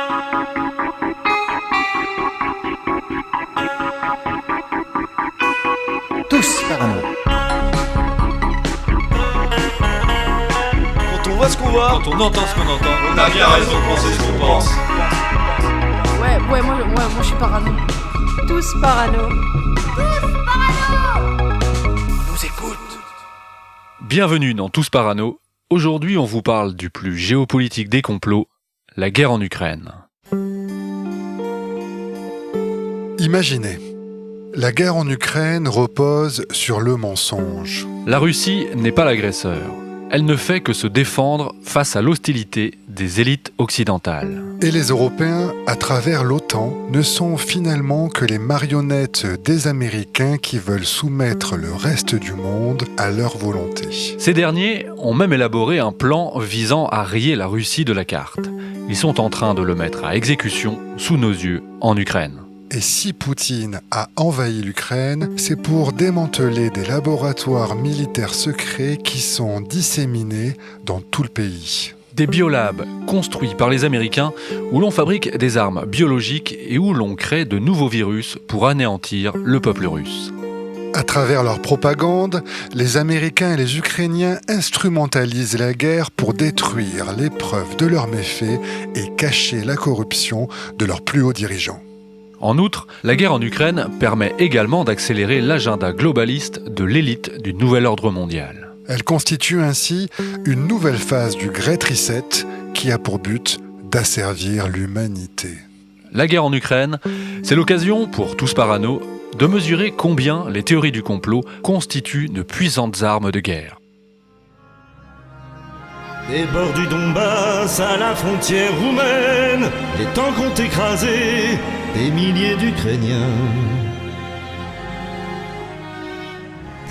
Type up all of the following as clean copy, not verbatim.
Tous parano. Quand on voit ce qu'on voit, Quand on entend ce qu'on entend, on a bien raison de penser ce qu'on pense. Ouais, moi je suis parano. Tous parano. Nous écoute. Bienvenue dans Tous Parano. Aujourd'hui, on vous parle du plus géopolitique des complots, la guerre en Ukraine. Imaginez, la guerre en Ukraine repose sur le mensonge. La Russie n'est pas l'agresseur. Elle ne fait que se défendre face à l'hostilité des élites occidentales. Et les Européens, à travers l'OTAN, ne sont finalement que les marionnettes des Américains qui veulent soumettre le reste du monde à leur volonté. Ces derniers ont même élaboré un plan visant à rayer la Russie de la carte. Ils sont en train de le mettre à exécution sous nos yeux en Ukraine. Et si Poutine a envahi l'Ukraine, c'est pour démanteler des laboratoires militaires secrets qui sont disséminés dans tout le pays. Des biolabs construits par les Américains où l'on fabrique des armes biologiques et où l'on crée de nouveaux virus pour anéantir le peuple russe. À travers leur propagande, les Américains et les Ukrainiens instrumentalisent la guerre pour détruire les preuves de leurs méfaits et cacher la corruption de leurs plus hauts dirigeants. En outre, la guerre en Ukraine permet également d'accélérer l'agenda globaliste de l'élite du nouvel ordre mondial. Elle constitue ainsi une nouvelle phase du Great Reset qui a pour but d'asservir l'humanité. La guerre en Ukraine, c'est l'occasion pour Tous Parano de mesurer combien les théories du complot constituent de puissantes armes de guerre. Des bords du Donbass à la frontière roumaine, les tanks ont écrasé des milliers d'Ukrainiens.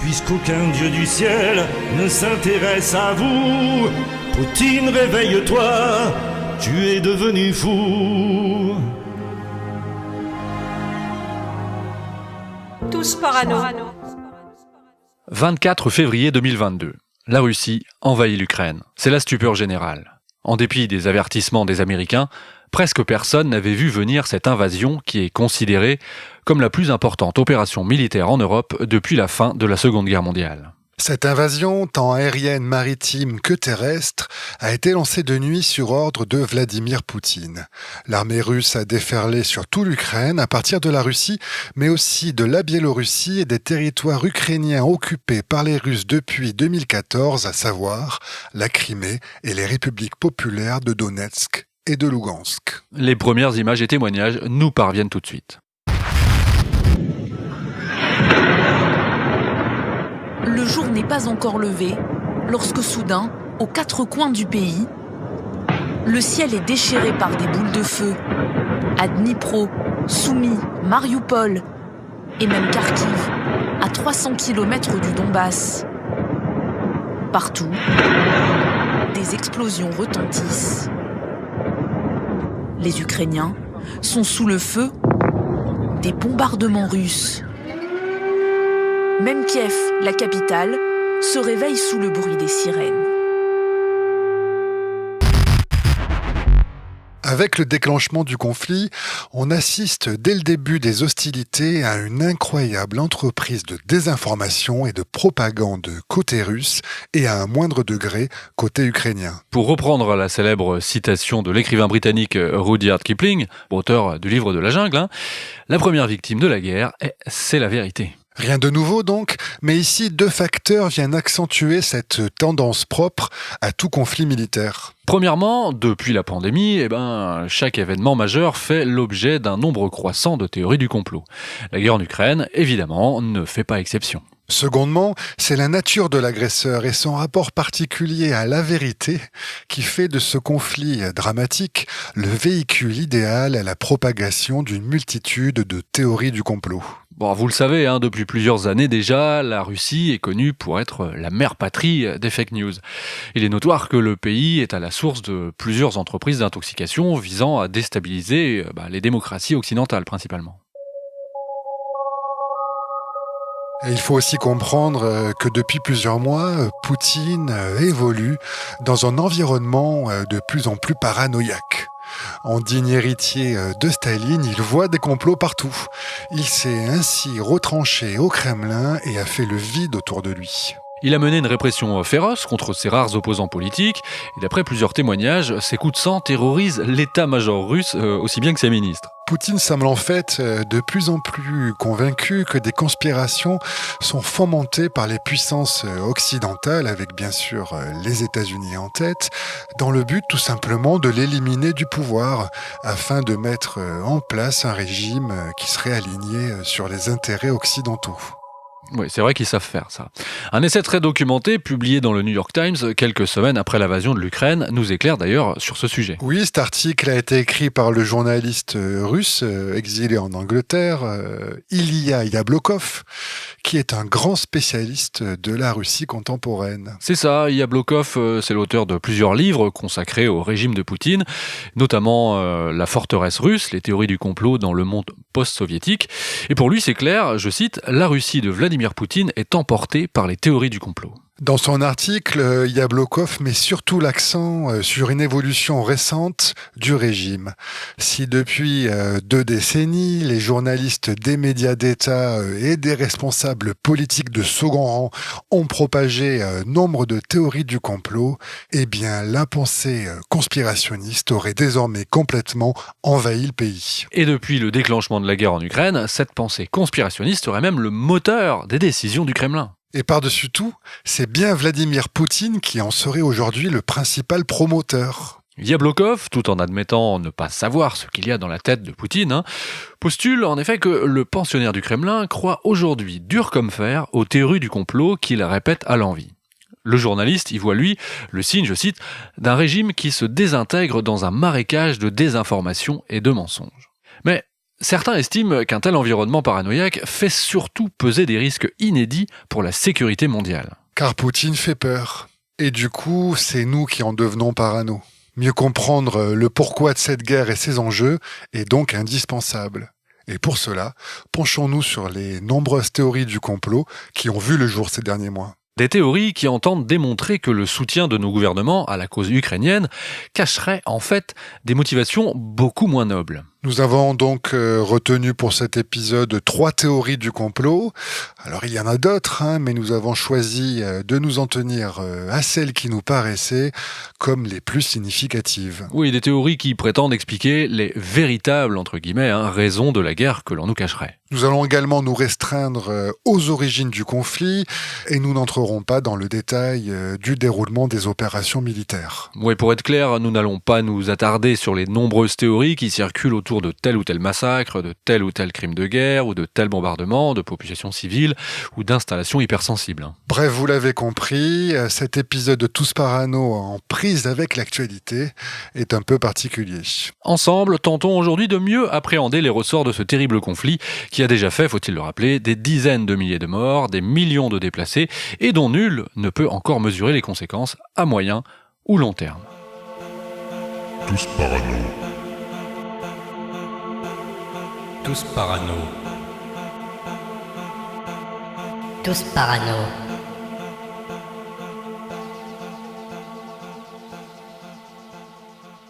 Puisqu'aucun dieu du ciel ne s'intéresse à vous, Poutine, réveille-toi, tu es devenu fou. Tous parano. 24 février 2022. La Russie envahit l'Ukraine. C'est la stupeur générale. En dépit des avertissements des Américains, presque personne n'avait vu venir cette invasion qui est considérée comme la plus importante opération militaire en Europe depuis la fin de la Seconde Guerre mondiale. Cette invasion, tant aérienne, maritime que terrestre, a été lancée de nuit sur ordre de Vladimir Poutine. L'armée russe a déferlé sur toute l'Ukraine à partir de la Russie, mais aussi de la Biélorussie et des territoires ukrainiens occupés par les Russes depuis 2014, à savoir la Crimée et les républiques populaires de Donetsk et de Lugansk. Les premières images et témoignages nous parviennent tout de suite. Le jour n'est pas encore levé lorsque soudain, aux quatre coins du pays, le ciel est déchiré par des boules de feu. À Dnipro, Soumy, Marioupol et même Kharkiv, à 300 km du Donbass. Partout, des explosions retentissent. Les Ukrainiens sont sous le feu des bombardements russes. Même Kiev, la capitale, se réveille sous le bruit des sirènes. Avec le déclenchement du conflit, on assiste dès le début des hostilités à une incroyable entreprise de désinformation et de propagande côté russe et à un moindre degré côté ukrainien. Pour reprendre la célèbre citation de l'écrivain britannique Rudyard Kipling, auteur du livre de la jungle, la première victime de la guerre, c'est la vérité. Rien de nouveau donc, mais ici deux facteurs viennent accentuer cette tendance propre à tout conflit militaire. Premièrement, depuis la pandémie, chaque événement majeur fait l'objet d'un nombre croissant de théories du complot. La guerre en Ukraine, évidemment, ne fait pas exception. Secondement, c'est la nature de l'agresseur et son rapport particulier à la vérité qui fait de ce conflit dramatique le véhicule idéal à la propagation d'une multitude de théories du complot. Bon, vous le savez, depuis plusieurs années déjà, la Russie est connue pour être la mère patrie des fake news. Il est notoire que le pays est à la source de plusieurs entreprises d'intoxication visant à déstabiliser les démocraties occidentales principalement. Et il faut aussi comprendre que depuis plusieurs mois, Poutine évolue dans un environnement de plus en plus paranoïaque. En digne héritier de Staline, il voit des complots partout. Il s'est ainsi retranché au Kremlin et a fait le vide autour de lui. Il a mené une répression féroce contre ses rares opposants politiques, et d'après plusieurs témoignages, ses coups de sang terrorisent l'état-major russe aussi bien que ses ministres. Poutine semble en fait de plus en plus convaincu que des conspirations sont fomentées par les puissances occidentales, avec bien sûr les États-Unis en tête, dans le but tout simplement de l'éliminer du pouvoir, afin de mettre en place un régime qui serait aligné sur les intérêts occidentaux. Oui, c'est vrai qu'ils savent faire ça. Un essai très documenté, publié dans le New York Times quelques semaines après l'invasion de l'Ukraine, nous éclaire d'ailleurs sur ce sujet. Oui, cet article a été écrit par le journaliste russe exilé en Angleterre, Ilya Yablokov, qui est un grand spécialiste de la Russie contemporaine. C'est ça, Yablokov, c'est l'auteur de plusieurs livres consacrés au régime de Poutine, notamment La forteresse russe, les théories du complot dans le monde post-soviétique. Et pour lui, c'est clair, je cite, « La Russie de Vladimir Poutine est emportée par les théories du complot ». Dans son article, Yablokov met surtout l'accent sur une évolution récente du régime. Si depuis 2 décennies, les journalistes des médias d'État et des responsables politiques de second rang ont propagé nombre de théories du complot, eh bien la pensée conspirationniste aurait désormais complètement envahi le pays. Et depuis le déclenchement de la guerre en Ukraine, cette pensée conspirationniste serait même le moteur des décisions du Kremlin. Et par-dessus tout, c'est bien Vladimir Poutine qui en serait aujourd'hui le principal promoteur. Yablokov, tout en admettant ne pas savoir ce qu'il y a dans la tête de Poutine, postule en effet que le pensionnaire du Kremlin croit aujourd'hui dur comme fer aux théories du complot qu'il répète à l'envi. Le journaliste y voit, lui, le signe, je cite, d'un régime qui se désintègre dans un marécage de désinformation et de mensonges. Mais certains estiment qu'un tel environnement paranoïaque fait surtout peser des risques inédits pour la sécurité mondiale. Car Poutine fait peur. Et du coup, c'est nous qui en devenons parano. Mieux comprendre le pourquoi de cette guerre et ses enjeux est donc indispensable. Et pour cela, penchons-nous sur les nombreuses théories du complot qui ont vu le jour ces derniers mois. Des théories qui entendent démontrer que le soutien de nos gouvernements à la cause ukrainienne cacherait en fait des motivations beaucoup moins nobles. Nous avons donc retenu pour cet épisode 3 théories du complot. Alors il y en a d'autres, mais nous avons choisi de nous en tenir à celles qui nous paraissaient comme les plus significatives. Oui, des théories qui prétendent expliquer les véritables, entre guillemets, raisons de la guerre que l'on nous cacherait. Nous allons également nous restreindre aux origines du conflit et nous n'entrerons pas dans le détail du déroulement des opérations militaires. Oui, pour être clair, nous n'allons pas nous attarder sur les nombreuses théories qui circulent autour de tel ou tel massacre, de tel ou tel crime de guerre, ou de tel bombardement, de populations civiles, ou d'installations hypersensibles. Bref, vous l'avez compris, cet épisode de Tous Parano en prise avec l'actualité est un peu particulier. Ensemble, tentons aujourd'hui de mieux appréhender les ressorts de ce terrible conflit qui a déjà fait, faut-il le rappeler, des dizaines de milliers de morts, des millions de déplacés, et dont nul ne peut encore mesurer les conséquences à moyen ou long terme. Tous parano. Tous parano. Tous parano.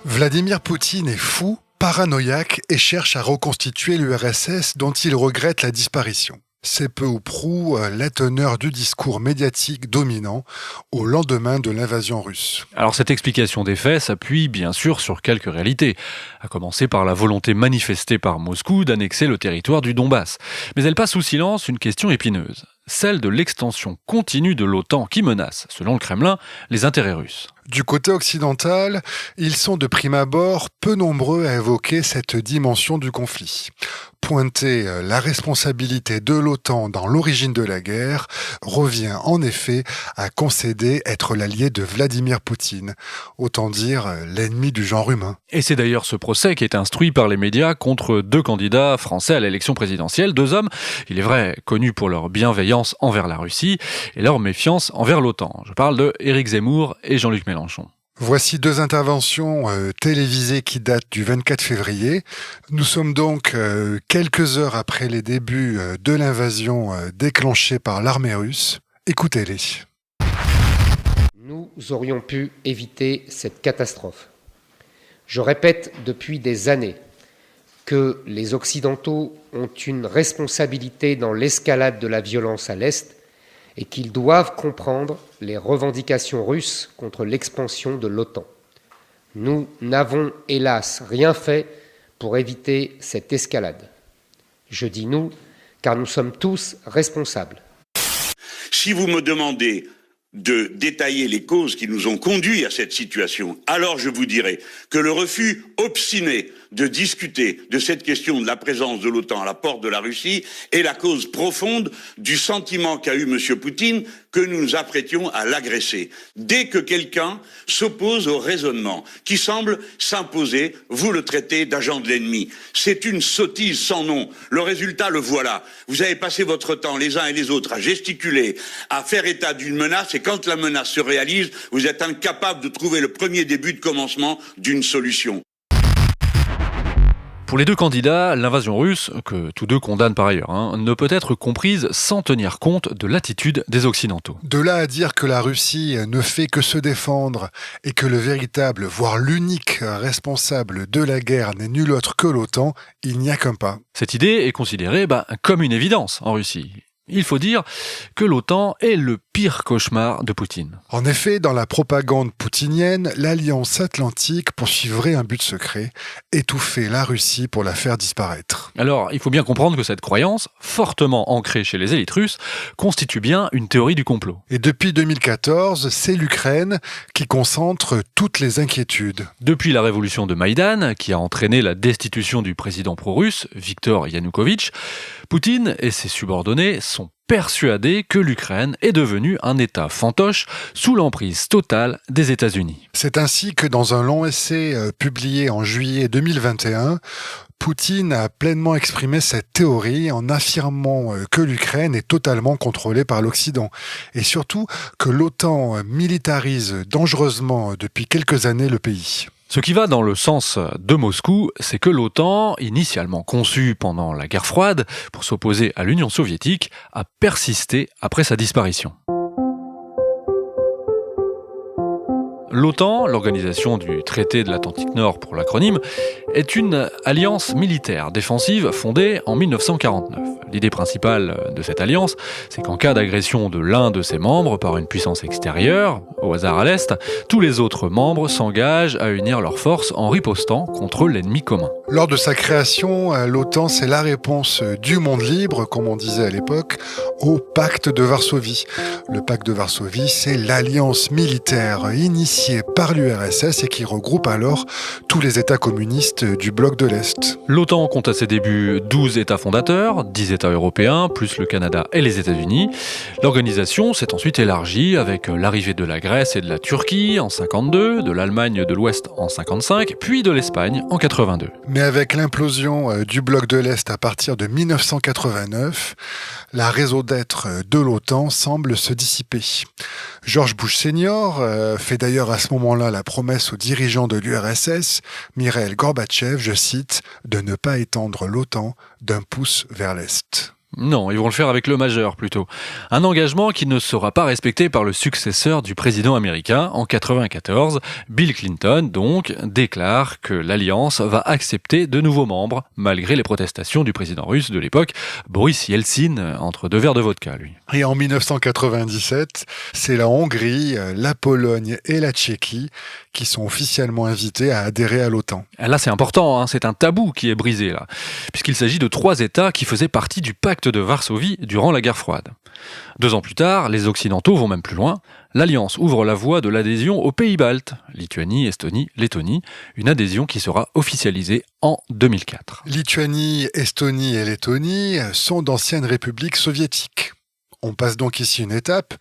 Vladimir Poutine est fou, paranoïaque et cherche à reconstituer l'URSS dont il regrette la disparition. C'est peu ou prou la teneur du discours médiatique dominant au lendemain de l'invasion russe. Alors cette explication des faits s'appuie bien sûr sur quelques réalités, à commencer par la volonté manifestée par Moscou d'annexer le territoire du Donbass. Mais elle passe sous silence une question épineuse, celle de l'extension continue de l'OTAN qui menace, selon le Kremlin, les intérêts russes. Du côté occidental, ils sont de prime abord peu nombreux à évoquer cette dimension du conflit. Pointer la responsabilité de l'OTAN dans l'origine de la guerre revient en effet à concéder être l'allié de Vladimir Poutine, autant dire l'ennemi du genre humain. Et c'est d'ailleurs ce procès qui est instruit par les médias contre 2 candidats français à l'élection présidentielle, 2 hommes, il est vrai, connus pour leur bienveillance envers la Russie et leur méfiance envers l'OTAN. Je parle de Éric Zemmour et Jean-Luc Mélenchon. Voici 2 interventions télévisées qui datent du 24 février. Nous sommes donc quelques heures après les débuts de l'invasion déclenchée par l'armée russe. Écoutez-les. Nous aurions pu éviter cette catastrophe. Je répète depuis des années que les Occidentaux ont une responsabilité dans l'escalade de la violence à l'Est et qu'ils doivent comprendre les revendications russes contre l'expansion de l'OTAN. Nous n'avons, hélas, rien fait pour éviter cette escalade. Je dis nous, car nous sommes tous responsables. Si vous me demandez de détailler les causes qui nous ont conduits à cette situation, alors je vous dirai que le refus obstiné de discuter de cette question de la présence de l'OTAN à la porte de la Russie est la cause profonde du sentiment qu'a eu M. Poutine que nous nous apprêtions à l'agresser. Dès que quelqu'un s'oppose au raisonnement qui semble s'imposer, vous le traitez d'agent de l'ennemi. C'est une sottise sans nom. Le résultat, le voilà. Vous avez passé votre temps, les uns et les autres, à gesticuler, à faire état d'une menace, et quand la menace se réalise, vous êtes incapable de trouver le premier début de commencement d'une solution. Pour les deux candidats, l'invasion russe, que tous deux condamnent par ailleurs, ne peut être comprise sans tenir compte de l'attitude des Occidentaux. De là à dire que la Russie ne fait que se défendre et que le véritable, voire l'unique responsable de la guerre n'est nul autre que l'OTAN, il n'y a qu'un pas. Cette idée est considérée comme une évidence en Russie. Il faut dire que l'OTAN est le pire cauchemar de Poutine. En effet, dans la propagande poutinienne, l'Alliance Atlantique poursuivrait un but secret, étouffer la Russie pour la faire disparaître. Alors, il faut bien comprendre que cette croyance, fortement ancrée chez les élites russes, constitue bien une théorie du complot. Et depuis 2014, c'est l'Ukraine qui concentre toutes les inquiétudes. Depuis la révolution de Maïdan, qui a entraîné la destitution du président pro-russe, Viktor Yanukovych, Poutine et ses subordonnés sont persuadés que l'Ukraine est devenue un État fantoche sous l'emprise totale des États-Unis. C'est ainsi que dans un long essai publié en juillet 2021, Poutine a pleinement exprimé cette théorie en affirmant que l'Ukraine est totalement contrôlée par l'Occident et surtout que l'OTAN militarise dangereusement depuis quelques années le pays. Ce qui va dans le sens de Moscou, c'est que l'OTAN, initialement conçue pendant la guerre froide pour s'opposer à l'Union soviétique, a persisté après sa disparition. L'OTAN, l'organisation du traité de l'Atlantique Nord pour l'acronyme, est une alliance militaire défensive fondée en 1949. L'idée principale de cette alliance, c'est qu'en cas d'agression de l'un de ses membres par une puissance extérieure, au hasard à l'Est, tous les autres membres s'engagent à unir leurs forces en ripostant contre l'ennemi commun. Lors de sa création, l'OTAN, c'est la réponse du monde libre, comme on disait à l'époque, au pacte de Varsovie. Le pacte de Varsovie, c'est l'alliance militaire initiée par l'URSS et qui regroupe alors tous les États communistes du bloc de l'Est. L'OTAN compte à ses débuts 12 États fondateurs, 10 États européens, plus le Canada et les États-Unis. L'organisation s'est ensuite élargie avec l'arrivée de la Grèce et de la Turquie en 52, de l'Allemagne de l'Ouest en 55, puis de l'Espagne en 82. Mais avec l'implosion du bloc de l'Est à partir de 1989, la raison d'être de l'OTAN semble se dissiper. George Bush Senior fait d'ailleurs à ce moment-là la promesse aux dirigeants de l'URSS, Mikhaïl Gorbatchev, je cite, de ne pas étendre l'OTAN d'un pouce vers l'Est. Non, ils vont le faire avec le majeur plutôt. Un engagement qui ne sera pas respecté par le successeur du président américain en 1994. Bill Clinton, donc, déclare que l'Alliance va accepter de nouveaux membres, malgré les protestations du président russe de l'époque, Boris Yeltsin, entre deux verres de vodka, lui. Et en 1997, c'est la Hongrie, la Pologne et la Tchéquie qui sont officiellement invités à adhérer à l'OTAN. Là, c'est important, c'est un tabou qui est brisé, là, puisqu'il s'agit de 3 États qui faisaient partie du pacte de Varsovie durant la guerre froide. 2 ans plus tard, les Occidentaux vont même plus loin. L'Alliance ouvre la voie de l'adhésion aux pays baltes, Lituanie, Estonie, Lettonie, une adhésion qui sera officialisée en 2004. Lituanie, Estonie et Lettonie sont d'anciennes républiques soviétiques. On passe donc ici une étape,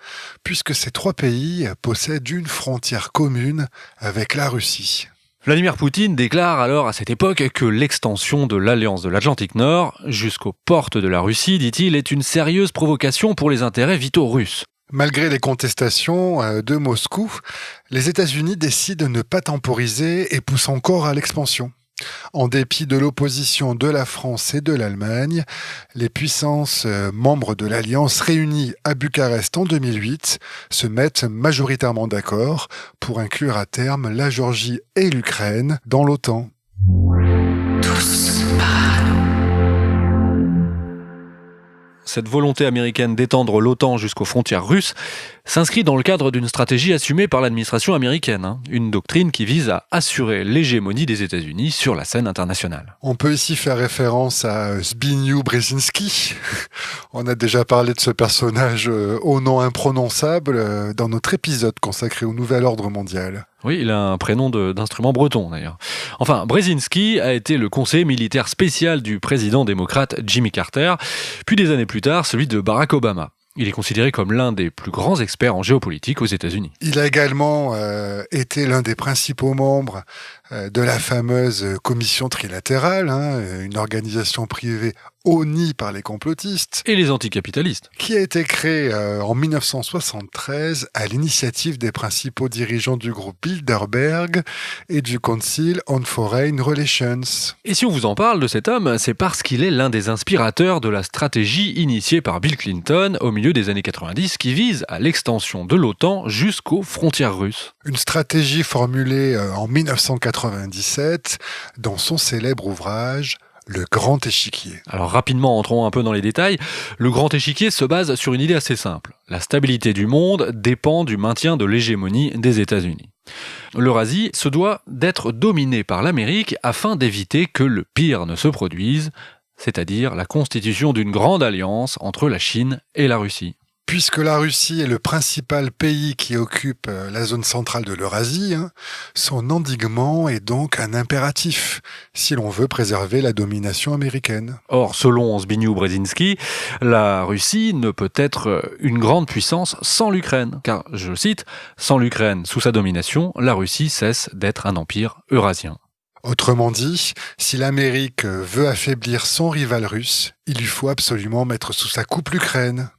puisque ces 3 pays possèdent une frontière commune avec la Russie. Vladimir Poutine déclare alors à cette époque que l'extension de l'Alliance de l'Atlantique Nord jusqu'aux portes de la Russie, dit-il, est une sérieuse provocation pour les intérêts vitaux russes. Malgré les contestations de Moscou, les États-Unis décident de ne pas temporiser et poussent encore à l'expansion. En dépit de l'opposition de la France et de l'Allemagne, les puissances membres de l'Alliance réunies à Bucarest en 2008 se mettent majoritairement d'accord pour inclure à terme la Géorgie et l'Ukraine dans l'OTAN. Cette volonté américaine d'étendre l'OTAN jusqu'aux frontières russes s'inscrit dans le cadre d'une stratégie assumée par l'administration américaine, une doctrine qui vise à assurer l'hégémonie des États-Unis sur la scène internationale. On peut ici faire référence à Zbigniew Brzezinski. On a déjà parlé de ce personnage au nom imprononçable dans notre épisode consacré au nouvel ordre mondial. Oui, il a un prénom d'instrument breton d'ailleurs. Enfin, Brzezinski a été le conseiller militaire spécial du président démocrate Jimmy Carter, puis des années plus tard celui de Barack Obama. Il est considéré comme l'un des plus grands experts en géopolitique aux États-Unis. Il a également été l'un des principaux membres de la fameuse commission trilatérale, une organisation privée honnie par les complotistes. Et les anticapitalistes. Qui a été créée en 1973 à l'initiative des principaux dirigeants du groupe Bilderberg et du Council on Foreign Relations. Et si on vous en parle de cet homme, c'est parce qu'il est l'un des inspirateurs de la stratégie initiée par Bill Clinton au milieu des années 90 qui vise à l'extension de l'OTAN jusqu'aux frontières russes. Une stratégie formulée en 1997 dans son célèbre ouvrage Le Grand Échiquier. Alors rapidement, entrons un peu dans les détails. Le Grand Échiquier se base sur une idée assez simple. La stabilité du monde dépend du maintien de l'hégémonie des États-Unis. L'Eurasie se doit d'être dominée par l'Amérique afin d'éviter que le pire ne se produise, c'est-à-dire la constitution d'une grande alliance entre la Chine et la Russie. Puisque la Russie est le principal pays qui occupe la zone centrale de l'Eurasie, son endiguement est donc un impératif si l'on veut préserver la domination américaine. Or, selon Zbigniew Brzezinski, la Russie ne peut être une grande puissance sans l'Ukraine. Car, je cite, « Sans l'Ukraine sous sa domination, la Russie cesse d'être un empire eurasien ». Autrement dit, si l'Amérique veut affaiblir son rival russe, il lui faut absolument mettre sous sa coupe l'Ukraine.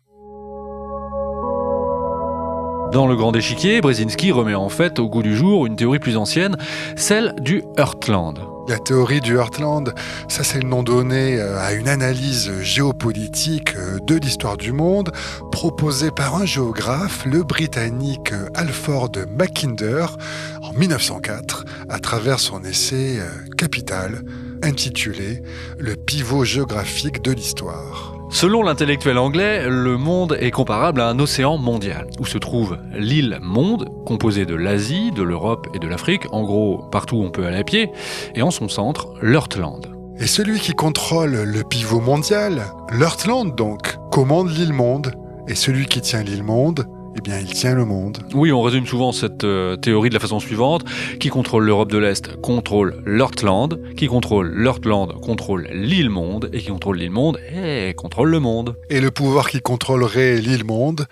Dans le Grand Échiquier, Brzezinski remet en fait au goût du jour une théorie plus ancienne, celle du Heartland. La théorie du Heartland, ça c'est le nom donné à une analyse géopolitique de l'histoire du monde proposée par un géographe, le Britannique Alfred Mackinder, en 1904, à travers son essai capital intitulé « Le pivot géographique de l'histoire ». Selon l'intellectuel anglais, le monde est comparable à un océan mondial, où se trouve l'île Monde, composée de l'Asie, de l'Europe et de l'Afrique, en gros partout où on peut aller à pied, et en son centre, l'Heartland. Et celui qui contrôle le pivot mondial, l'Heartland donc, commande l'île Monde, et celui qui tient l'île Monde, eh bien, il tient le monde. Oui, on résume souvent cette théorie de la façon suivante. Qui contrôle l'Europe de l'Est contrôle l'Heartland, qui contrôle l'Heartland contrôle l'île Monde, et qui contrôle l'île Monde contrôle le monde. Et le pouvoir qui contrôlerait l'île Monde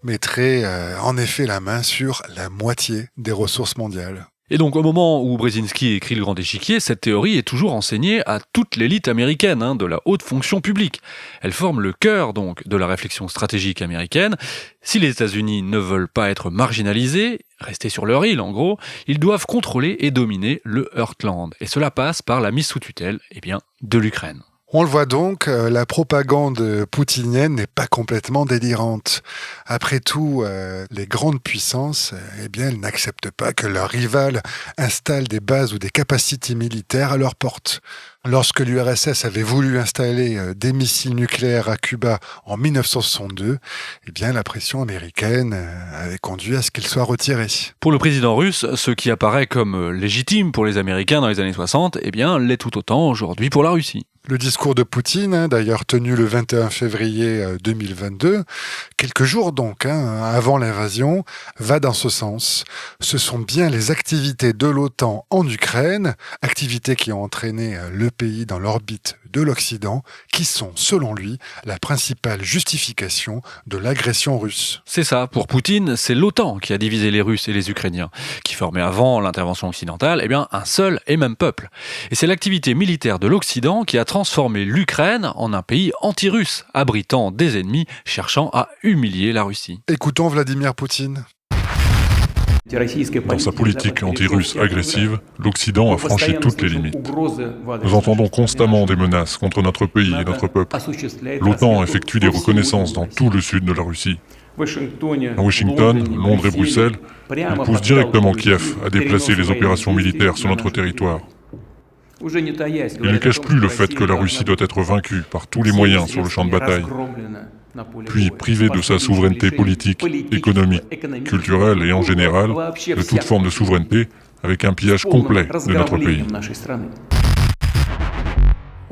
mettrait en effet la main sur la moitié des ressources mondiales. Et donc au moment où Brzezinski écrit Le Grand Échiquier, cette théorie est toujours enseignée à toute l'élite américaine, de la haute fonction publique. Elle forme le cœur donc de la réflexion stratégique américaine. Si les États-Unis ne veulent pas être marginalisés, rester sur leur île en gros, ils doivent contrôler et dominer le Heartland. Et cela passe par la mise sous tutelle de l'Ukraine. On le voit donc, la propagande poutinienne n'est pas complètement délirante. Après tout, les grandes puissances, elles n'acceptent pas que leurs rivales installent des bases ou des capacités militaires à leur porte. Lorsque l'URSS avait voulu installer des missiles nucléaires à Cuba en 1962, la pression américaine avait conduit à ce qu'ils soient retirés. Pour le président russe, ce qui apparaît comme légitime pour les Américains dans les années 60, l'est tout autant aujourd'hui pour la Russie. Le discours de Poutine, d'ailleurs tenu le 21 février 2022, quelques jours donc avant l'invasion, va dans ce sens. Ce sont bien les activités de l'OTAN en Ukraine, activités qui ont entraîné le pays dans l'orbite de l'Occident, qui sont, selon lui, la principale justification de l'agression russe. C'est ça, pour Poutine, c'est l'OTAN qui a divisé les Russes et les Ukrainiens, qui formaient avant l'intervention occidentale un seul et même peuple. Et c'est l'activité militaire de l'Occident qui a transformé l'Ukraine en un pays anti-russe, abritant des ennemis cherchant à humilier la Russie. Écoutons Vladimir Poutine. Dans sa politique anti-russe agressive, l'Occident a franchi toutes les limites. Nous entendons constamment des menaces contre notre pays et notre peuple. L'OTAN effectue des reconnaissances dans tout le sud de la Russie. À Washington, Londres et Bruxelles, ils poussent directement Kiev à déplacer les opérations militaires sur notre territoire. Ils ne cachent plus le fait que la Russie doit être vaincue par tous les moyens sur le champ de bataille, puis privée de sa souveraineté politique, économique, culturelle et en général de toute forme de souveraineté, avec un pillage complet de notre pays.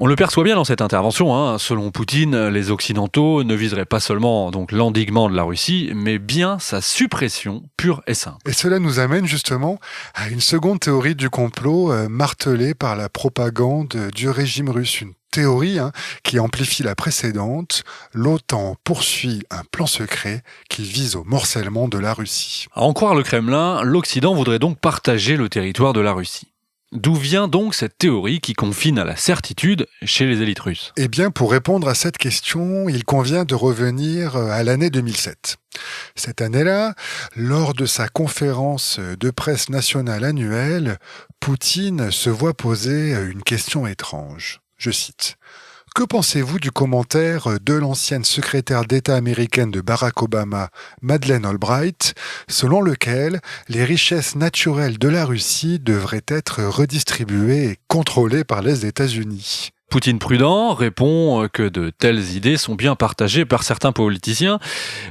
On le perçoit bien dans cette intervention, hein. Selon Poutine, les Occidentaux ne viseraient pas seulement donc l'endiguement de la Russie, mais bien sa suppression pure et simple. Et cela nous amène justement à une seconde théorie du complot martelée par la propagande du régime russe. Une théorie qui amplifie la précédente. L'OTAN poursuit un plan secret qui vise au morcellement de la Russie. À en croire le Kremlin, l'Occident voudrait donc partager le territoire de la Russie. D'où vient donc cette théorie qui confine à la certitude chez les élites russes ? Eh bien, pour répondre à cette question, il convient de revenir à l'année 2007. Cette année-là, lors de sa conférence de presse nationale annuelle, Poutine se voit poser une question étrange. Je cite. « Que pensez-vous du commentaire de l'ancienne secrétaire d'État américaine de Barack Obama, Madeleine Albright, selon lequel les richesses naturelles de la Russie devraient être redistribuées et contrôlées par les États-Unis ?» Poutine prudent répond que de telles idées sont bien partagées par certains politiciens,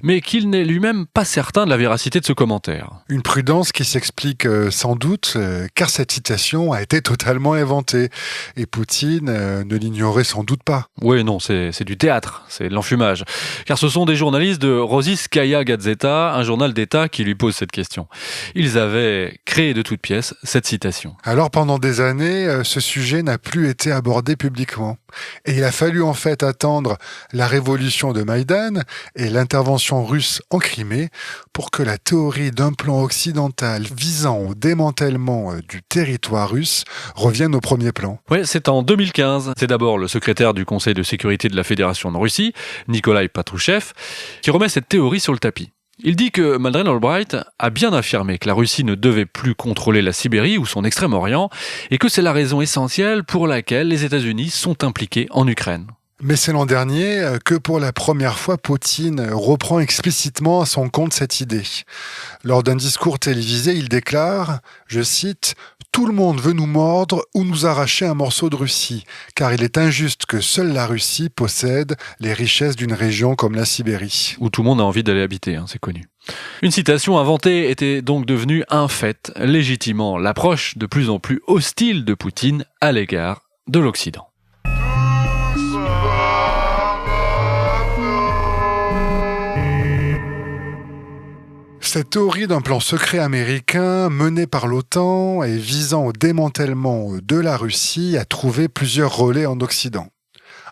mais qu'il n'est lui-même pas certain de la véracité de ce commentaire. Une prudence qui s'explique sans doute, car cette citation a été totalement inventée, et Poutine ne l'ignorait sans doute pas. Oui, non, c'est du théâtre, c'est de l'enfumage, car ce sont des journalistes de Rossiyskaya Gazeta, un journal d'État, qui lui posent cette question. Ils avaient créé de toutes pièces cette citation. Alors pendant des années, ce sujet n'a plus été abordé publiquement. Et il a fallu en fait attendre la révolution de Maïdan et l'intervention russe en Crimée pour que la théorie d'un plan occidental visant au démantèlement du territoire russe revienne au premier plan. Oui, c'est en 2015. C'est d'abord le secrétaire du Conseil de sécurité de la Fédération de Russie, Nikolai Patrouchev, qui remet cette théorie sur le tapis. Il dit que Madeleine Albright a bien affirmé que la Russie ne devait plus contrôler la Sibérie ou son Extrême-Orient et que c'est la raison essentielle pour laquelle les États-Unis sont impliqués en Ukraine. Mais c'est l'an dernier que pour la première fois, Poutine reprend explicitement à son compte cette idée. Lors d'un discours télévisé, il déclare, je cite, « Tout le monde veut nous mordre ou nous arracher un morceau de Russie, car il est injuste que seule la Russie possède les richesses d'une région comme la Sibérie. » Où tout le monde a envie d'aller habiter, c'est connu. Une citation inventée était donc devenue un fait, légitimant l'approche de plus en plus hostile de Poutine à l'égard de l'Occident. Cette théorie d'un plan secret américain mené par l'OTAN et visant au démantèlement de la Russie a trouvé plusieurs relais en Occident.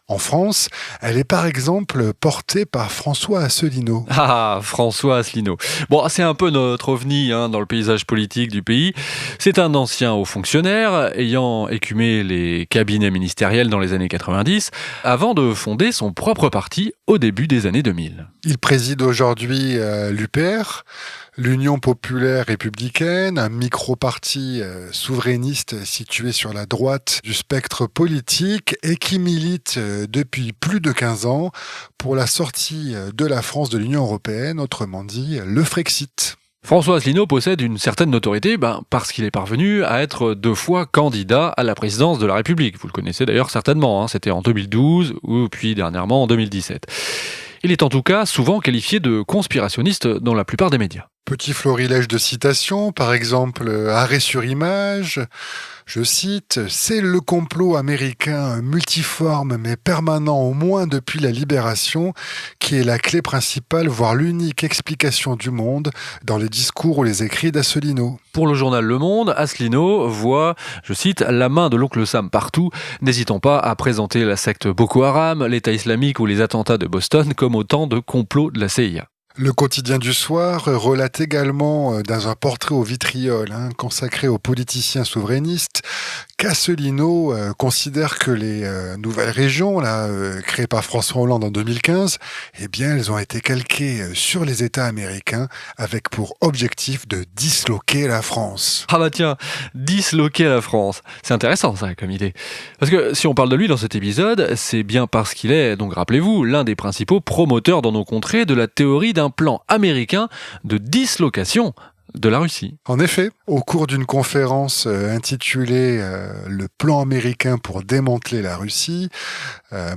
En France, elle est par exemple portée par François Asselineau. Ah, François Asselineau. Bon, c'est un peu notre ovni dans le paysage politique du pays. C'est un ancien haut fonctionnaire ayant écumé les cabinets ministériels dans les années 90 avant de fonder son propre parti au début des années 2000. Il préside aujourd'hui l'UPR, l'Union populaire républicaine, un micro-parti souverainiste situé sur la droite du spectre politique et qui milite depuis plus de 15 ans pour la sortie de la France de l'Union européenne, autrement dit le Frexit. François Asselineau possède une certaine notoriété parce qu'il est parvenu à être 2 fois candidat à la présidence de la République. Vous le connaissez d'ailleurs certainement, c'était en 2012 ou puis dernièrement en 2017. Il est en tout cas souvent qualifié de conspirationniste dans la plupart des médias. Petit florilège de citations, par exemple, arrêt sur image, je cite, « C'est le complot américain multiforme mais permanent au moins depuis la libération qui est la clé principale, voire l'unique explication du monde dans les discours ou les écrits d'Asselineau. » Pour le journal Le Monde, Asselineau voit, je cite, « la main de l'oncle Sam partout, n'hésitant pas à présenter la secte Boko Haram, l'État islamique ou les attentats de Boston comme autant de complots de la CIA. » Le quotidien du soir relate également dans un portrait au vitriol consacré aux politiciens souverainistes qu'Asselineau considère que les nouvelles régions créées par François Hollande en 2015, eh bien, elles ont été calquées sur les États américains avec pour objectif de disloquer la France. Ah bah tiens, disloquer la France. C'est intéressant ça comme idée. Parce que si on parle de lui dans cet épisode, c'est bien parce qu'il est, donc rappelez-vous, l'un des principaux promoteurs dans nos contrées de la théorie d'un plan américain de dislocation de la Russie. En effet, au cours d'une conférence intitulée Le plan américain pour démanteler la Russie,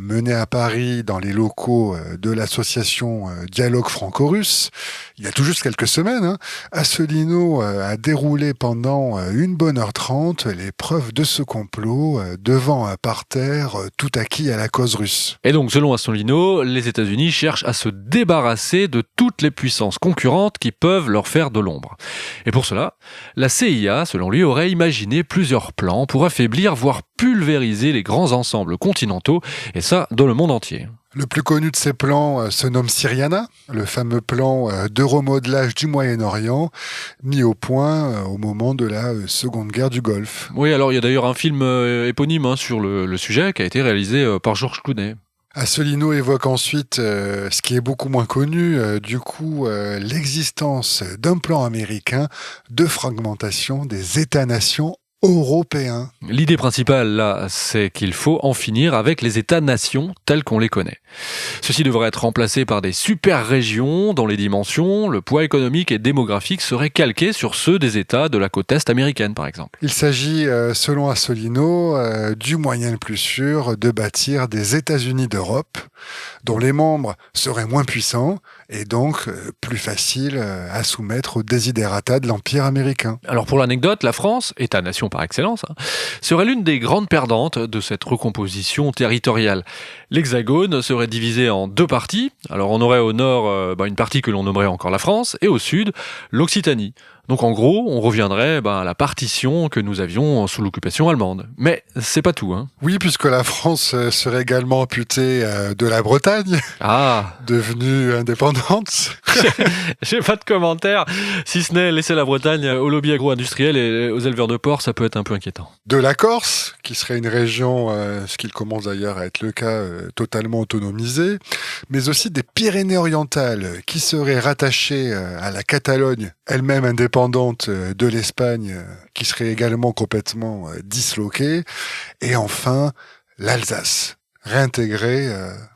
menée à Paris dans les locaux de l'association Dialogue franco-russe, il y a tout juste quelques semaines, Asselineau a déroulé pendant une bonne heure 30 les preuves de ce complot devant un parterre tout acquis à la cause russe. Et donc, selon Asselineau, les États-Unis cherchent à se débarrasser de toutes les puissances concurrentes qui peuvent leur faire de l'ombre. Et pour cela, la CIA, selon lui, aurait imaginé plusieurs plans pour affaiblir, voire pulvériser les grands ensembles continentaux, et ça dans le monde entier. Le plus connu de ces plans se nomme Syriana, le fameux plan de remodelage du Moyen-Orient, mis au point au moment de la Seconde Guerre du Golfe. Oui, alors il y a d'ailleurs un film éponyme sur le sujet qui a été réalisé par George Clooney. Asselineau évoque ensuite ce qui est beaucoup moins connu, l'existence d'un plan américain de fragmentation des États-nations européens. L'idée principale, là, c'est qu'il faut en finir avec les États-nations tels qu'on les connaît. Ceci devrait être remplacé par des super-régions dont les dimensions, le poids économique et démographique seraient calqués sur ceux des États de la côte est américaine, par exemple. Il s'agit, selon Asselineau, du moyen le plus sûr de bâtir des États-Unis d'Europe, dont les membres seraient moins puissants et donc plus faciles à soumettre aux desiderata de l'Empire américain. Alors pour l'anecdote, la France, État-nation par excellence, serait l'une des grandes perdantes de cette recomposition territoriale. L'Hexagone serait divisé en deux parties. Alors on aurait au nord une partie que l'on nommerait encore la France et au sud l'Occitanie. Donc en gros, on reviendrait à la partition que nous avions sous l'occupation allemande. Mais c'est pas tout. Oui, puisque la France serait également amputée de la Bretagne, devenue indépendante. J'ai pas de commentaire, si ce n'est laisser la Bretagne au lobby agro-industriel et aux éleveurs de porc, ça peut être un peu inquiétant. De la Corse, qui serait une région, ce qu'il commence d'ailleurs à être le cas, totalement autonomisée, mais aussi des Pyrénées-Orientales, qui seraient rattachées à la Catalogne, elle-même indépendante de l'Espagne, qui serait également complètement disloquée, et enfin l'Alsace, réintégrée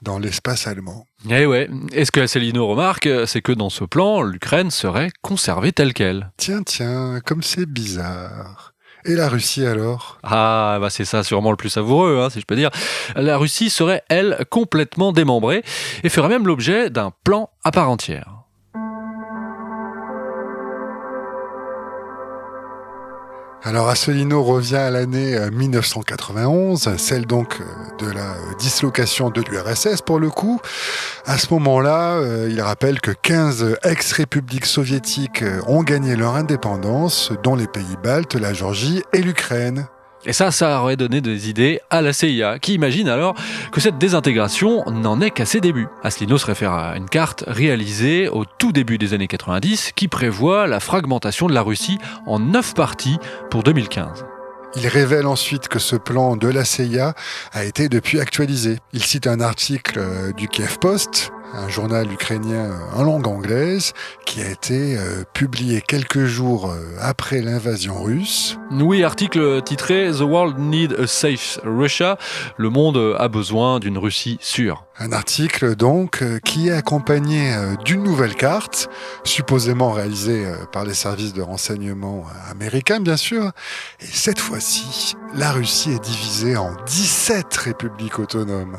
dans l'espace allemand. Eh ouais, et ce que Asselineau remarque, c'est que dans ce plan, l'Ukraine serait conservée telle qu'elle. Tiens, comme c'est bizarre. Et la Russie alors ? Ah, c'est ça sûrement le plus savoureux, si je peux dire. La Russie serait, elle, complètement démembrée, et ferait même l'objet d'un plan à part entière. Alors Asselineau revient à l'année 1991, celle donc de la dislocation de l'URSS pour le coup. À ce moment-là, il rappelle que 15 ex-républiques soviétiques ont gagné leur indépendance, dont les pays baltes, la Géorgie et l'Ukraine. Et ça aurait donné des idées à la CIA, qui imagine alors que cette désintégration n'en est qu'à ses débuts. Asselineau se réfère à une carte réalisée au tout début des années 90 qui prévoit la fragmentation de la Russie en 9 parties pour 2015. Il révèle ensuite que ce plan de la CIA a été depuis actualisé. Il cite un article du Kiev Post, un journal ukrainien en langue anglaise, qui a été publié quelques jours après l'invasion russe. Oui, article titré « The World Needs a Safe Russia », le monde a besoin d'une Russie sûre. Un article donc qui est accompagné d'une nouvelle carte, supposément réalisée par les services de renseignement américains bien sûr, et cette fois-ci, la Russie est divisée en 17 républiques autonomes.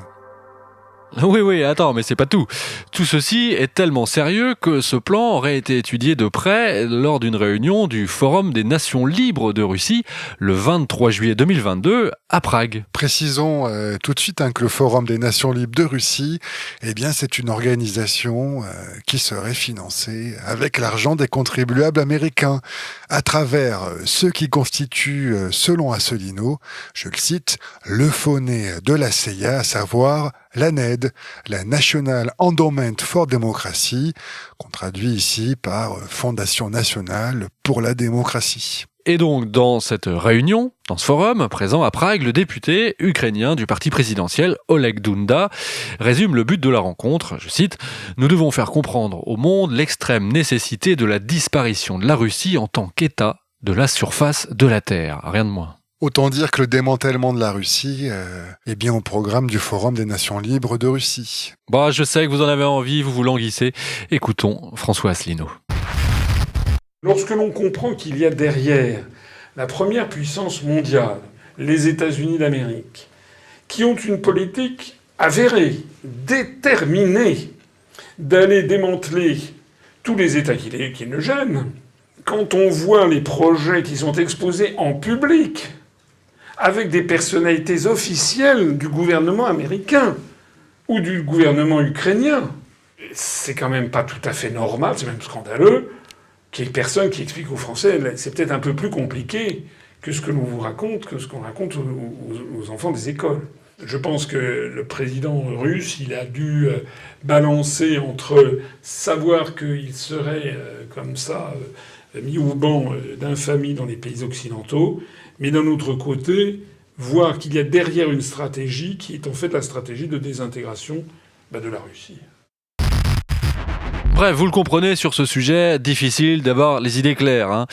Oui, attends, mais c'est pas tout. Tout ceci est tellement sérieux que ce plan aurait été étudié de près lors d'une réunion du Forum des Nations Libres de Russie le 23 juillet 2022 à Prague. Précisons tout de suite que le Forum des Nations Libres de Russie, c'est une organisation qui serait financée avec l'argent des contribuables américains à travers ce qui constitue, selon Asselineau, je le cite, le faux nez de la CIA, à savoir la NED, la National Endowment for Democracy, qu'on traduit ici par Fondation nationale pour la démocratie. Et donc, dans cette réunion, dans ce forum, présent à Prague, le député ukrainien du parti présidentiel, Oleg Dunda, résume le but de la rencontre. Je cite « Nous devons faire comprendre au monde l'extrême nécessité de la disparition de la Russie en tant qu'État de la surface de la Terre. » Rien de moins. Autant dire que le démantèlement de la Russie est bien au programme du Forum des Nations Libres de Russie. Bah, je sais que vous en avez envie, vous vous languissez. Écoutons François Asselineau. Lorsque l'on comprend qu'il y a derrière la première puissance mondiale, les États-Unis d'Amérique, qui ont une politique avérée, déterminée, d'aller démanteler tous les États qui le gênent, quand on voit les projets qui sont exposés en public, avec des personnalités officielles du gouvernement américain ou du gouvernement ukrainien, c'est quand même pas tout à fait normal, c'est même scandaleux, qu'il y ait personne qui explique aux Français, c'est peut-être un peu plus compliqué que ce que l'on vous raconte, que ce qu'on raconte aux enfants des écoles. Je pense que le président russe, il a dû balancer entre savoir qu'il serait comme ça mis au banc d'infamie dans les pays occidentaux, mais d'un autre côté, voir qu'il y a derrière une stratégie qui est en fait la stratégie de désintégration de la Russie. Bref, vous le comprenez, sur ce sujet, difficile d'avoir les idées claires. Hein.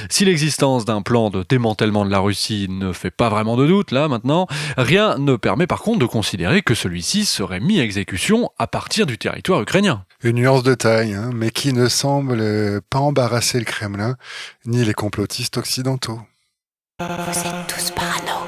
Si l'existence d'un plan de démantèlement de la Russie ne fait pas vraiment de doute, là, maintenant, rien ne permet par contre de considérer que celui-ci serait mis à exécution à partir du territoire ukrainien. Une nuance de taille, hein, mais qui ne semble pas embarrasser le Kremlin, ni les complotistes occidentaux. Vous êtes tous parano.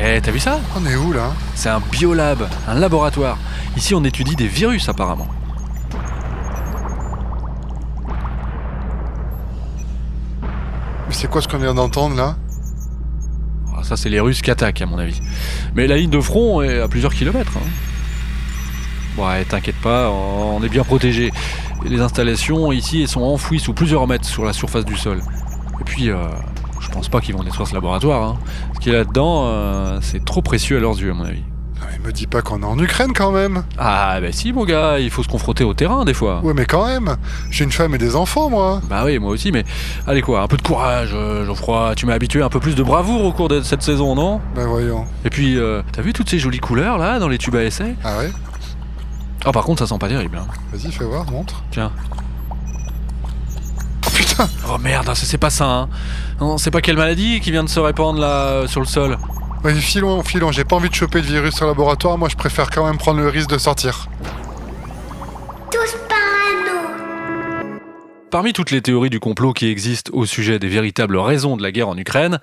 Eh, t'as vu ça ? On est où, là ? C'est un biolab, un laboratoire. Ici, on étudie des virus, apparemment. Mais c'est quoi ce qu'on vient d'entendre, là ? Oh, ça, c'est les Russes qui attaquent, à mon avis. Mais la ligne de front est à plusieurs kilomètres. Hein. Ouais, t'inquiète pas, on est bien protégés. Les installations, ici, elles sont enfouies sous plusieurs mètres sur la surface du sol. Et puis, je pense pas qu'ils vont détruire ce laboratoire. Hein. Ce qu'il y a là-dedans, c'est trop précieux à leurs yeux, à mon avis. Non, mais me dis pas qu'on est en Ukraine, quand même. Ah, bah si, mon gars, il faut se confronter au terrain, des fois. Ouais, mais quand même. J'ai une femme et des enfants, moi. Bah oui, moi aussi, mais allez quoi, un peu de courage, Geoffroy. Tu m'as habitué à un peu plus de bravoure au cours de cette saison, non ? Bah voyons. Et puis, t'as vu toutes ces jolies couleurs, là, dans les tubes à essai ? Ah ouais ? Ah, par contre, ça sent pas terrible. Hein. Vas-y, fais voir, montre. Tiens. Oh putain ! Oh merde, c'est pas ça, hein. Non, c'est pas quelle maladie qui vient de se répandre, là, sur le sol ? Vas-y, filons, j'ai pas envie de choper de virus au laboratoire, moi je préfère quand même prendre le risque de sortir. Tous parano. Parmi toutes les théories du complot qui existent au sujet des véritables raisons de la guerre en Ukraine,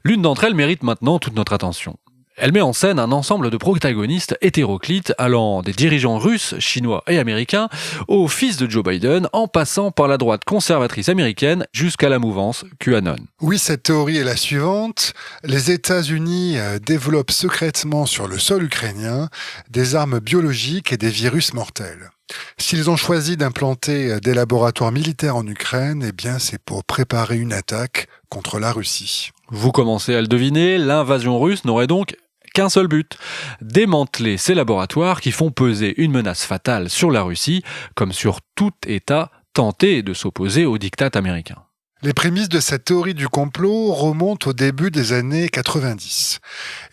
l'une d'entre elles mérite maintenant toute notre attention. Elle met en scène un ensemble de protagonistes hétéroclites allant des dirigeants russes, chinois et américains au fils de Joe Biden en passant par la droite conservatrice américaine jusqu'à la mouvance QAnon. Oui, cette théorie est la suivante. Les États-Unis développent secrètement sur le sol ukrainien des armes biologiques et des virus mortels. S'ils ont choisi d'implanter des laboratoires militaires en Ukraine, eh bien c'est pour préparer une attaque contre la Russie. Vous commencez à le deviner, l'invasion russe n'aurait donc qu'un seul but, démanteler ces laboratoires qui font peser une menace fatale sur la Russie, comme sur tout État tenté de s'opposer au diktat américain. Les prémices de cette théorie du complot remontent au début des années 90.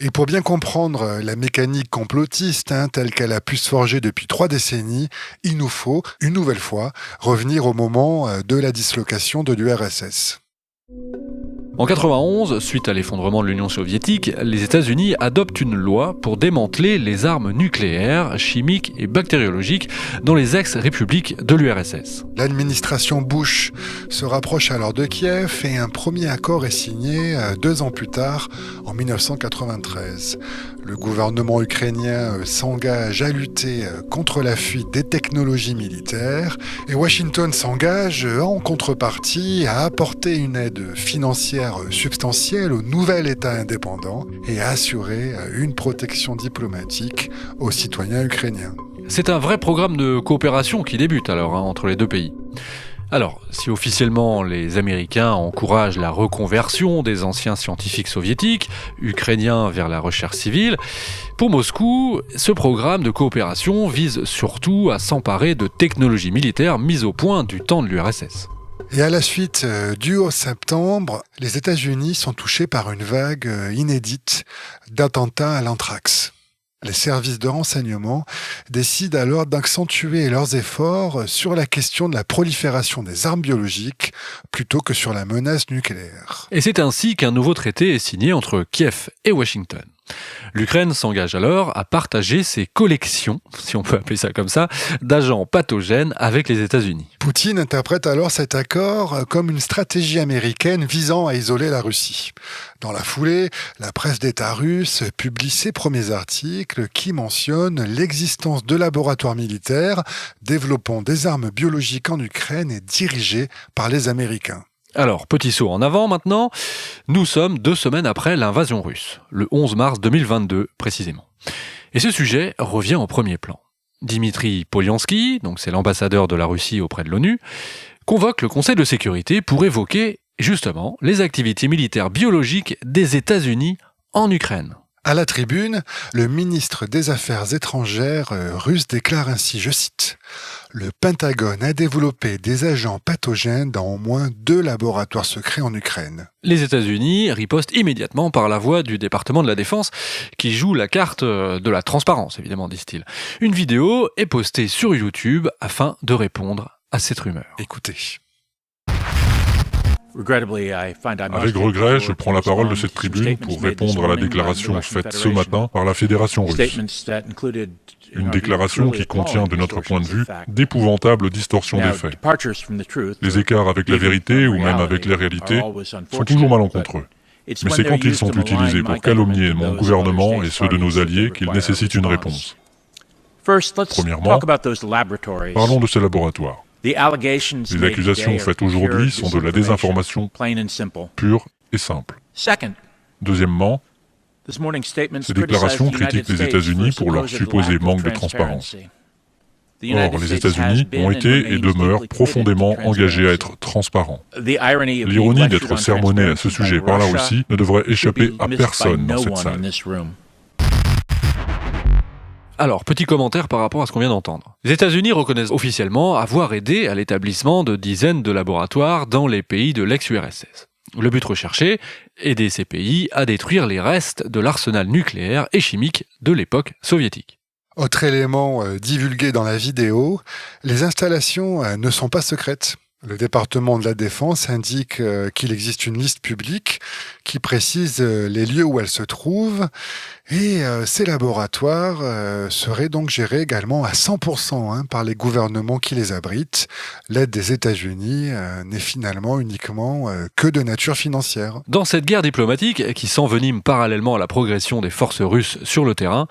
Et pour bien comprendre la mécanique complotiste telle qu'elle a pu se forger depuis 3 décennies, il nous faut, une nouvelle fois, revenir au moment de la dislocation de l'URSS. En 91, suite à l'effondrement de l'Union soviétique, les États-Unis adoptent une loi pour démanteler les armes nucléaires, chimiques et bactériologiques dans les ex-républiques de l'URSS. L'administration Bush se rapproche alors de Kiev et un premier accord est signé 2 ans plus tard, en 1993. Le gouvernement ukrainien s'engage à lutter contre la fuite des technologies militaires et Washington s'engage en contrepartie à apporter une aide financière substantielle au nouvel État indépendant et à assurer une protection diplomatique aux citoyens ukrainiens. C'est un vrai programme de coopération qui débute alors entre les deux pays. Alors, si officiellement les Américains encouragent la reconversion des anciens scientifiques soviétiques, ukrainiens vers la recherche civile, pour Moscou, ce programme de coopération vise surtout à s'emparer de technologies militaires mises au point du temps de l'URSS. Et à la suite du 11 septembre, les États-Unis sont touchés par une vague inédite d'attentats à l'anthrax. Les services de renseignement décident alors d'accentuer leurs efforts sur la question de la prolifération des armes biologiques plutôt que sur la menace nucléaire. Et c'est ainsi qu'un nouveau traité est signé entre Kiev et Washington. L'Ukraine s'engage alors à partager ses collections, si on peut appeler ça comme ça, d'agents pathogènes avec les États-Unis. Poutine interprète alors cet accord comme une stratégie américaine visant à isoler la Russie. Dans la foulée, la presse d'État russe publie ses premiers articles qui mentionnent l'existence de laboratoires militaires développant des armes biologiques en Ukraine et dirigés par les Américains. Alors, petit saut en avant maintenant, nous sommes 2 semaines après l'invasion russe, le 11 mars 2022 précisément. Et ce sujet revient au premier plan. Dimitri Polyansky, donc c'est l'ambassadeur de la Russie auprès de l'ONU, convoque le Conseil de sécurité pour évoquer justement les activités militaires biologiques des États-Unis en Ukraine. À la tribune, le ministre des Affaires étrangères russe déclare ainsi, je cite, « Le Pentagone a développé des agents pathogènes dans au moins 2 laboratoires secrets en Ukraine. » Les États-Unis ripostent immédiatement par la voix du département de la Défense qui joue la carte de la transparence, évidemment, disent-ils. Une vidéo est postée sur YouTube afin de répondre à cette rumeur. Écoutez. Avec regret, je prends la parole de cette tribune pour répondre à la déclaration faite ce matin par la Fédération russe. Une déclaration qui contient, de notre point de vue, d'épouvantables distorsions des faits. Les écarts avec la vérité ou même avec les réalités sont toujours malencontreux. Mais c'est quand ils sont utilisés pour calomnier mon gouvernement et ceux de nos alliés qu'ils nécessitent une réponse. Premièrement, parlons de ces laboratoires. Les accusations faites aujourd'hui sont de la désinformation pure et simple. Deuxièmement, ces déclarations critiquent les États-Unis pour leur supposé manque de transparence. Or, les États-Unis ont été et demeurent profondément engagés à être transparents. L'ironie d'être sermonné à ce sujet par la Russie ne devrait échapper à personne dans cette salle. Alors, petit commentaire par rapport à ce qu'on vient d'entendre. Les États-Unis reconnaissent officiellement avoir aidé à l'établissement de dizaines de laboratoires dans les pays de l'ex-URSS. Le but recherché, aider ces pays à détruire les restes de l'arsenal nucléaire et chimique de l'époque soviétique. Autre élément divulgué dans la vidéo, les installations ne sont pas secrètes. Le département de la Défense indique qu'il existe une liste publique qui précise les lieux où elles se trouvent et ces laboratoires seraient donc gérés également à 100% par les gouvernements qui les abritent. L'aide des États-Unis n'est finalement uniquement que de nature financière. Dans cette guerre diplomatique qui s'envenime parallèlement à la progression des forces russes sur le terrain,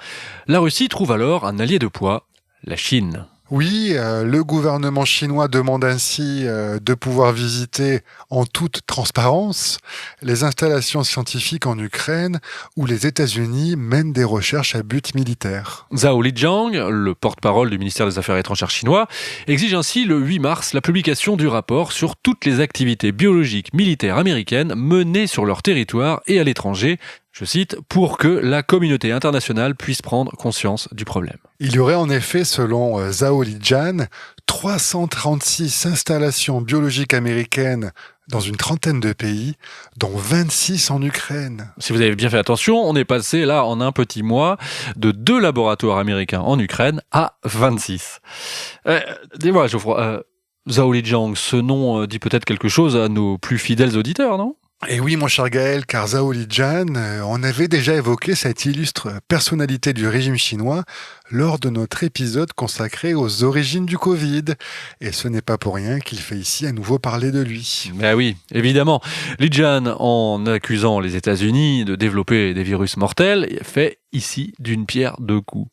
la Russie trouve alors un allié de poids, la Chine. Oui, le gouvernement chinois demande ainsi de pouvoir visiter en toute transparence les installations scientifiques en Ukraine où les États-Unis mènent des recherches à but militaire. Zhao Lijiang, le porte-parole du ministère des Affaires étrangères chinois, exige ainsi le 8 mars la publication du rapport sur toutes les activités biologiques militaires américaines menées sur leur territoire et à l'étranger, je cite, pour que la communauté internationale puisse prendre conscience du problème. Il y aurait en effet, selon Zhao Lijiang, 336 installations biologiques américaines dans une trentaine de pays, dont 26 en Ukraine. Si vous avez bien fait attention, on est passé là en un petit mois de 2 laboratoires américains en Ukraine à 26. Dis-moi, Geoffroy, Zhao Lijiang, ce nom dit peut-être quelque chose à nos plus fidèles auditeurs, non ? Et oui, mon cher Gaël, car Zhao Lijiang, on avait déjà évoqué cette illustre personnalité du régime chinois lors de notre épisode consacré aux origines du Covid. Et ce n'est pas pour rien qu'il fait ici à nouveau parler de lui. Ben oui, évidemment. Lijiang, en accusant les États-Unis de développer des virus mortels, fait ici d'une pierre 2 coups.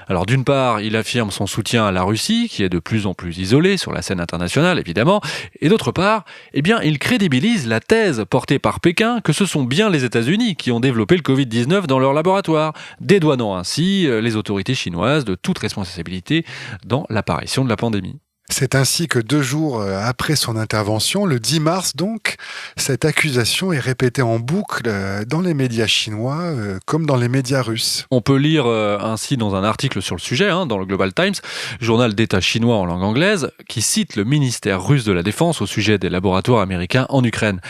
Alors d'une part, il affirme son soutien à la Russie, qui est de plus en plus isolée sur la scène internationale, évidemment, et d'autre part, il crédibilise la thèse portée par Pékin que ce sont bien les États-Unis qui ont développé le Covid-19 dans leur laboratoire, dédouanant ainsi les autorités chinoises de toute responsabilité dans l'apparition de la pandémie. C'est ainsi que 2 jours après son intervention, le 10 mars donc, cette accusation est répétée en boucle dans les médias chinois comme dans les médias russes. On peut lire ainsi dans un article sur le sujet, dans le Global Times, journal d'État chinois en langue anglaise, qui cite le ministère russe de la Défense au sujet des laboratoires américains en Ukraine.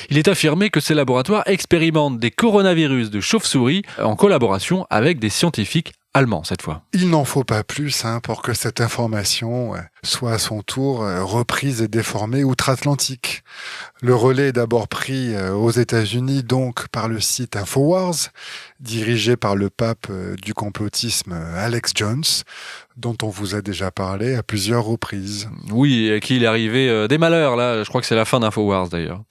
Il est affirmé que ces laboratoires expérimentent des coronavirus de chauve-souris en collaboration avec des scientifiques allemands cette fois. Il n'en faut pas plus pour que cette information soit à son tour reprise et déformée outre-Atlantique. Le relais est d'abord pris aux États-Unis donc par le site Infowars, dirigé par le pape du complotisme Alex Jones, dont on vous a déjà parlé à plusieurs reprises. Oui, et qu'il est arrivé des malheurs, là, je crois que c'est la fin d'Infowars d'ailleurs.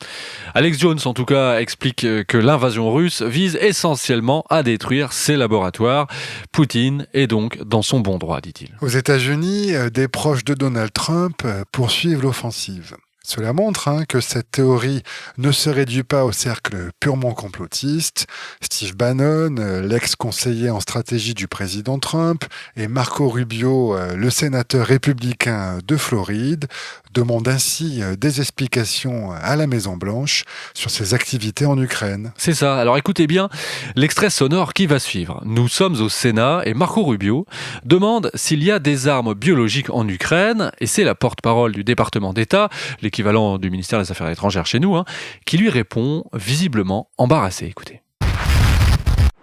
Alex Jones, en tout cas, explique que l'invasion russe vise essentiellement à détruire ces laboratoires. Poutine est donc dans son bon droit, dit-il. Aux États-Unis, des proches de Donald Trump poursuivent l'offensive. Cela montre que cette théorie ne se réduit pas au cercle purement complotiste. Steve Bannon, l'ex-conseiller en stratégie du président Trump, et Marco Rubio, le sénateur républicain de Floride, demandent ainsi des explications à la Maison-Blanche sur ses activités en Ukraine. C'est ça. Alors écoutez bien l'extrait sonore qui va suivre. Nous sommes au Sénat et Marco Rubio demande s'il y a des armes biologiques en Ukraine, et c'est la porte-parole du département d'État, l'équivalent du ministère des Affaires étrangères chez nous, qui lui répond visiblement embarrassé. Écoutez.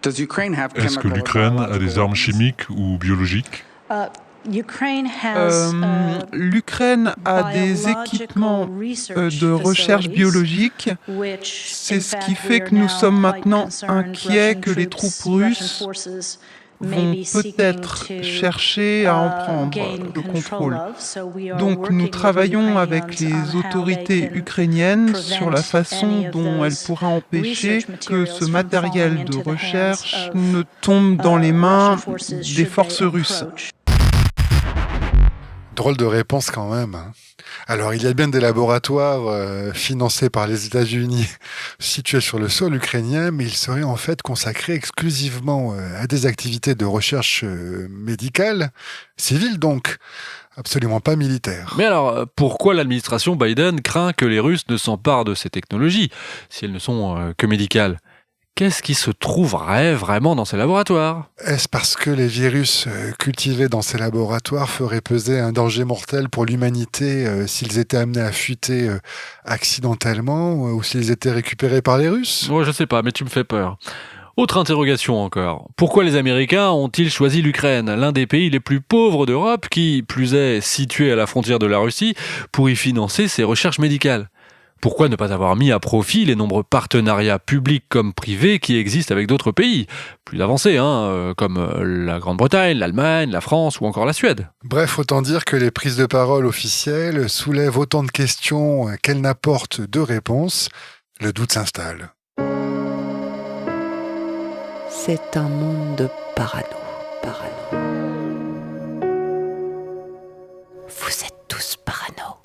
Est-ce que l'Ukraine a des armes chimiques ou biologiques ? L'Ukraine a des équipements de recherche biologique. C'est ce qui fait que nous sommes maintenant inquiets que les troupes russes vont peut-être chercher à en prendre le contrôle. Donc nous travaillons avec les autorités ukrainiennes sur la façon dont elles pourraient empêcher que ce matériel de recherche ne tombe dans les mains des forces russes. Drôle de réponse quand même. Alors, il y a bien des laboratoires financés par les États-Unis situés sur le sol ukrainien, mais ils seraient en fait consacrés exclusivement à des activités de recherche médicale, civile donc, absolument pas militaire. Mais alors, pourquoi l'administration Biden craint que les Russes ne s'emparent de ces technologies, si elles ne sont que médicales ? Qu'est-ce qui se trouverait vraiment dans ces laboratoires ? Est-ce parce que les virus cultivés dans ces laboratoires feraient peser un danger mortel pour l'humanité s'ils étaient amenés à fuiter accidentellement ou s'ils étaient récupérés par les Russes ? Ouais, je sais pas, mais tu me fais peur. Autre interrogation encore. Pourquoi les Américains ont-ils choisi l'Ukraine, l'un des pays les plus pauvres d'Europe, qui, plus est, situé à la frontière de la Russie, pour y financer ses recherches médicales ? Pourquoi ne pas avoir mis à profit les nombreux partenariats publics comme privés qui existent avec d'autres pays plus avancés, comme la Grande-Bretagne, l'Allemagne, la France ou encore la Suède ? Bref, autant dire que les prises de parole officielles soulèvent autant de questions qu'elles n'apportent de réponses. Le doute s'installe. C'est un monde de parano. Vous êtes tous parano.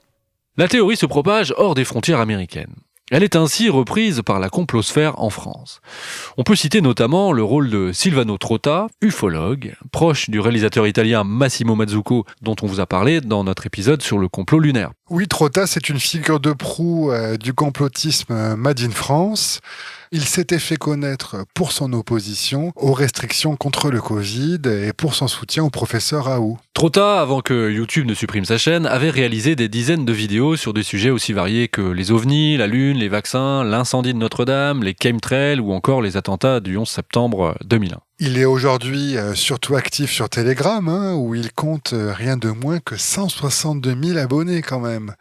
La théorie se propage hors des frontières américaines. Elle est ainsi reprise par la complosphère en France. On peut citer notamment le rôle de Silvano Trotta, ufologue, proche du réalisateur italien Massimo Mazzucco, dont on vous a parlé dans notre épisode sur le complot lunaire. Oui, Trotta, c'est une figure de proue du complotisme made in France. Il s'était fait connaître pour son opposition aux restrictions contre le Covid et pour son soutien au professeur Raoult. Trotta, avant que YouTube ne supprime sa chaîne, avait réalisé des dizaines de vidéos sur des sujets aussi variés que les ovnis, la Lune, les vaccins, l'incendie de Notre-Dame, les chemtrails ou encore les attentats du 11 septembre 2001. Il est aujourd'hui surtout actif sur Telegram, où il compte rien de moins que 162 000 abonnés quand même.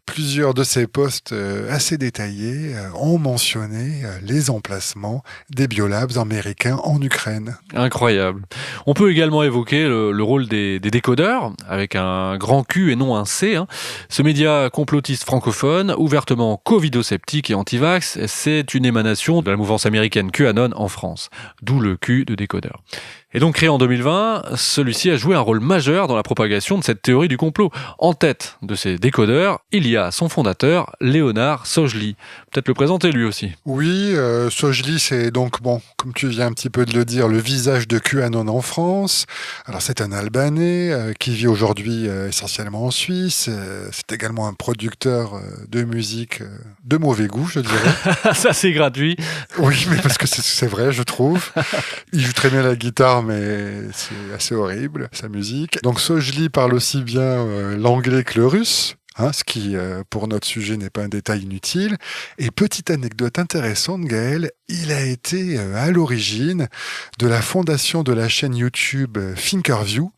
Plusieurs de ses posts assez détaillés ont mentionné les emplacements des biolabs américains en Ukraine. Incroyable. On peut également évoquer le rôle des décodeurs, avec un grand Q et non un C. Ce média complotiste francophone, ouvertement covidosceptique et anti-vax, c'est une émanation de la mouvance américaine QAnon en France, d'où le Q de décodeur. Et donc créé en 2020, celui-ci a joué un rôle majeur dans la propagation de cette théorie du complot. En tête de ces décodeurs, il y a son fondateur, Léonard Szojli. Peut-être le présenter lui aussi. Oui, Szojli, c'est donc, bon, comme tu viens un petit peu de le dire, le visage de QAnon en France. Alors c'est un Albanais qui vit aujourd'hui essentiellement en Suisse. C'est également un producteur de musique de mauvais goût, je dirais. Ça c'est gratuit. Oui, mais parce que c'est vrai, je trouve. Il joue très bien la guitare, mais c'est assez horrible, sa musique. Donc Szojli parle aussi bien l'anglais que le russe. Ce qui, pour notre sujet, n'est pas un détail inutile. Et petite anecdote intéressante, Gaël, il a été à l'origine de la fondation de la chaîne YouTube Thinkerview,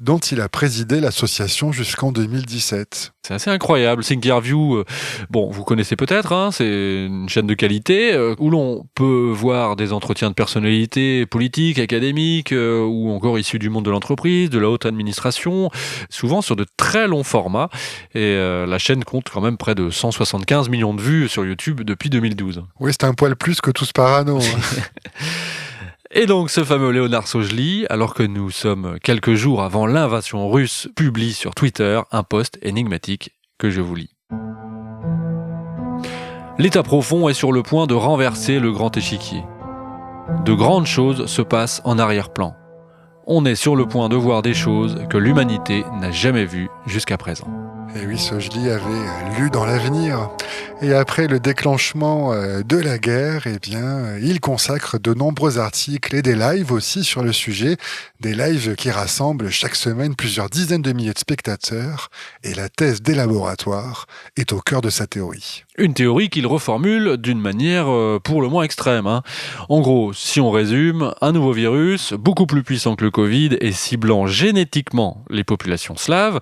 dont il a présidé l'association jusqu'en 2017. C'est assez incroyable. Thinkerview, bon, vous connaissez peut-être, c'est une chaîne de qualité où l'on peut voir des entretiens de personnalités politiques, académiques ou encore issus du monde de l'entreprise, de la haute administration, souvent sur de très longs formats. Et la chaîne compte quand même près de 175 millions de vues sur YouTube depuis 2012. Oui, c'est un poil plus que Tous Parano. Et donc ce fameux Léonard Szojli, alors que nous sommes quelques jours avant l'invasion russe, publie sur Twitter un post énigmatique que je vous lis. L'État profond est sur le point de renverser le grand échiquier. De grandes choses se passent en arrière-plan. On est sur le point de voir des choses que l'humanité n'a jamais vues jusqu'à présent. Et oui, Szojli avait lu dans l'avenir. Et après le déclenchement de la guerre, il consacre de nombreux articles et des lives aussi sur le sujet. Des lives qui rassemblent chaque semaine plusieurs dizaines de milliers de spectateurs. Et la thèse des laboratoires est au cœur de sa théorie. Une théorie qu'il reformule d'une manière pour le moins extrême. En gros, si on résume, un nouveau virus, beaucoup plus puissant que le Covid et ciblant génétiquement les populations slaves,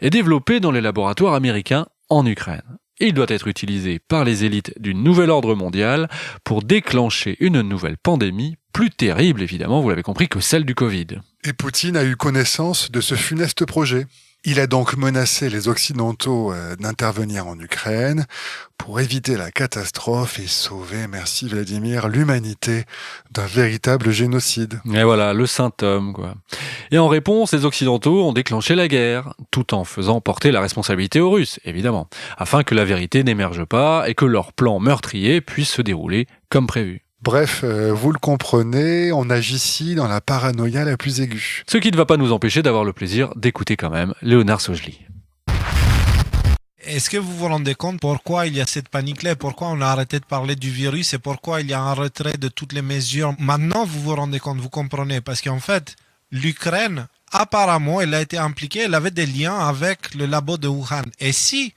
est développé dans les laboratoires américains en Ukraine. Il doit être utilisé par les élites du nouvel ordre mondial pour déclencher une nouvelle pandémie, plus terrible évidemment, vous l'avez compris, que celle du Covid. Et Poutine a eu connaissance de ce funeste projet. Il a donc menacé les Occidentaux d'intervenir en Ukraine pour éviter la catastrophe et sauver, merci Vladimir, l'humanité d'un véritable génocide. Et voilà, le saint homme, quoi. Et en réponse, les Occidentaux ont déclenché la guerre, tout en faisant porter la responsabilité aux Russes, évidemment, afin que la vérité n'émerge pas et que leur plan meurtrier puisse se dérouler comme prévu. Bref, vous le comprenez, on agit ici dans la paranoïa la plus aiguë. Ce qui ne va pas nous empêcher d'avoir le plaisir d'écouter quand même Léonard Szojli. Est-ce que vous vous rendez compte pourquoi il y a cette panique-là, pourquoi on a arrêté de parler du virus et pourquoi il y a un retrait de toutes les mesures? Maintenant, vous vous rendez compte, vous comprenez, parce qu'en fait, l'Ukraine, apparemment, elle a été impliquée, elle avait des liens avec le labo de Wuhan. Et si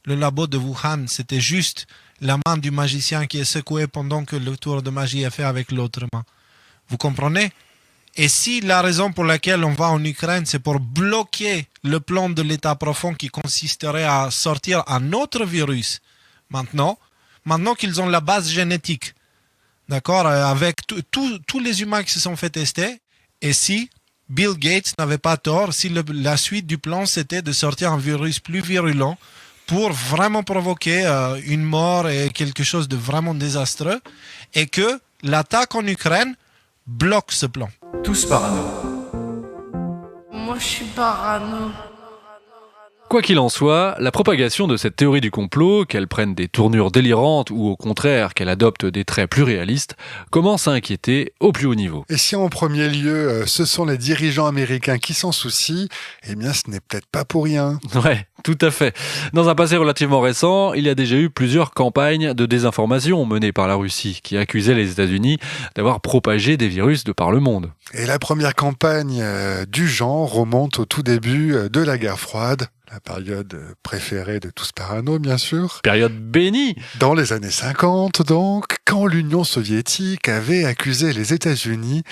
le labo de Wuhan, c'était juste la main du magicien qui est secouée pendant que le tour de magie est fait avec l'autre main. Vous comprenez? Et si la raison pour laquelle on va en Ukraine, c'est pour bloquer le plan de l'État profond qui consisterait à sortir un autre virus, maintenant qu'ils ont la base génétique, d'accord, avec tous les humains qui se sont fait tester, et si Bill Gates n'avait pas tort, si la suite du plan c'était de sortir un virus plus virulent, pour vraiment provoquer une mort et quelque chose de vraiment désastreux, et que l'attaque en Ukraine bloque ce plan. Tous parano. Moi, je suis parano. Quoi qu'il en soit, la propagation de cette théorie du complot, qu'elle prenne des tournures délirantes ou au contraire qu'elle adopte des traits plus réalistes, commence à inquiéter au plus haut niveau. Et si en premier lieu, ce sont les dirigeants américains qui s'en soucient, eh bien ce n'est peut-être pas pour rien. Ouais, tout à fait. Dans un passé relativement récent, il y a déjà eu plusieurs campagnes de désinformation menées par la Russie qui accusaient les États-Unis d'avoir propagé des virus de par le monde. Et la première campagne du genre remonte au tout début de la guerre froide. La période préférée de Tous Parano, bien sûr. Période bénie. Dans les années 50, donc, quand l'Union soviétique avait accusé les États-Unis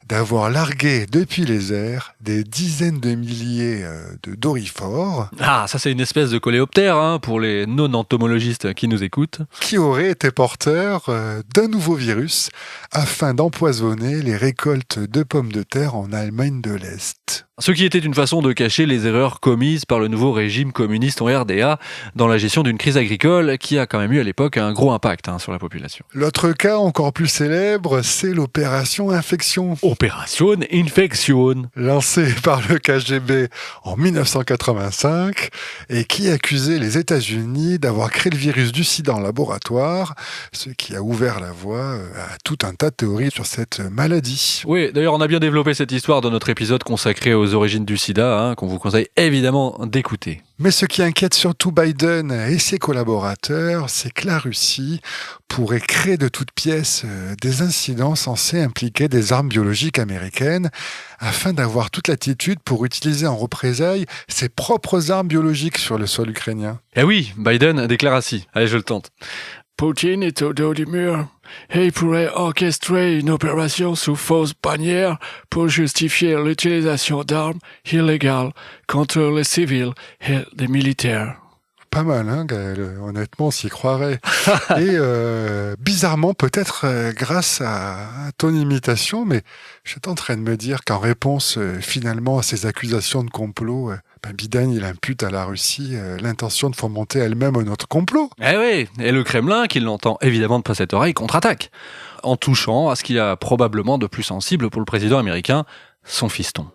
d'avoir largué depuis les airs des dizaines de milliers de dorifores. Ah, ça c'est une espèce de coléoptère pour les non-entomologistes qui nous écoutent. Qui auraient été porteurs d'un nouveau virus afin d'empoisonner les récoltes de pommes de terre en Allemagne de l'Est. Ce qui était une façon de cacher les erreurs commises par le nouveau régime communiste en RDA dans la gestion d'une crise agricole qui a quand même eu à l'époque un gros impact sur la population. L'autre cas encore plus célèbre, c'est l'opération Infection. Opération Infection. Lancée par le KGB en 1985 et qui accusait les États-Unis d'avoir créé le virus du sida en laboratoire, ce qui a ouvert la voie à tout un tas de théories sur cette maladie. Oui, d'ailleurs on a bien développé cette histoire dans notre épisode consacré aux origines du sida, qu'on vous conseille évidemment d'écouter. Mais ce qui inquiète surtout Biden et ses collaborateurs, c'est que la Russie pourrait créer de toutes pièces des incidents censés impliquer des armes biologiques américaines afin d'avoir toute l'attitude pour utiliser en représailles ses propres armes biologiques sur le sol ukrainien. Eh oui, Biden déclare ainsi. Allez, je le tente. Poutine est au dos du mur. Et il pourrait orchestrer une opération sous fausse bannière pour justifier l'utilisation d'armes illégales contre les civils et les militaires. Pas mal, hein, Gaël. Honnêtement, on s'y croirait. Et bizarrement, peut-être grâce à ton imitation, mais j'étais en train de me dire qu'en réponse finalement à ces accusations de complot, Biden, il impute à la Russie l'intention de fomenter elle-même un autre complot. Eh oui, et le Kremlin, qui l'entend évidemment de pas cette oreille, contre-attaque, en touchant à ce qu'il y a probablement de plus sensible pour le président américain, son fiston.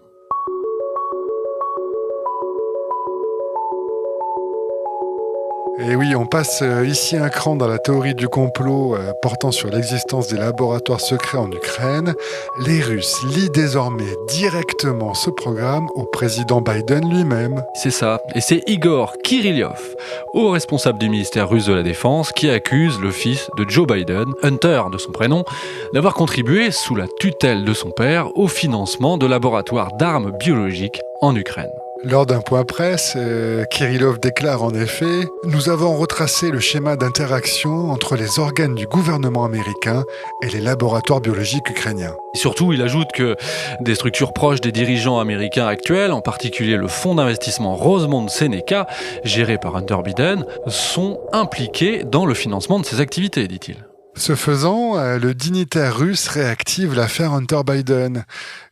Et oui, on passe ici un cran dans la théorie du complot portant sur l'existence des laboratoires secrets en Ukraine. Les Russes lient désormais directement ce programme au président Biden lui-même. C'est ça, et c'est Igor Kirillov, haut responsable du ministère russe de la Défense, qui accuse le fils de Joe Biden, Hunter de son prénom, d'avoir contribué, sous la tutelle de son père, au financement de laboratoires d'armes biologiques en Ukraine. Lors d'un point presse, Kirillov déclare en effet « Nous avons retracé le schéma d'interaction entre les organes du gouvernement américain et les laboratoires biologiques ukrainiens. » Et surtout, il ajoute que des structures proches des dirigeants américains actuels, en particulier le fonds d'investissement Rosemont Seneca, géré par Hunter Biden, sont impliqués dans le financement de ces activités, dit-il. Ce faisant, le dignitaire russe réactive l'affaire Hunter Biden.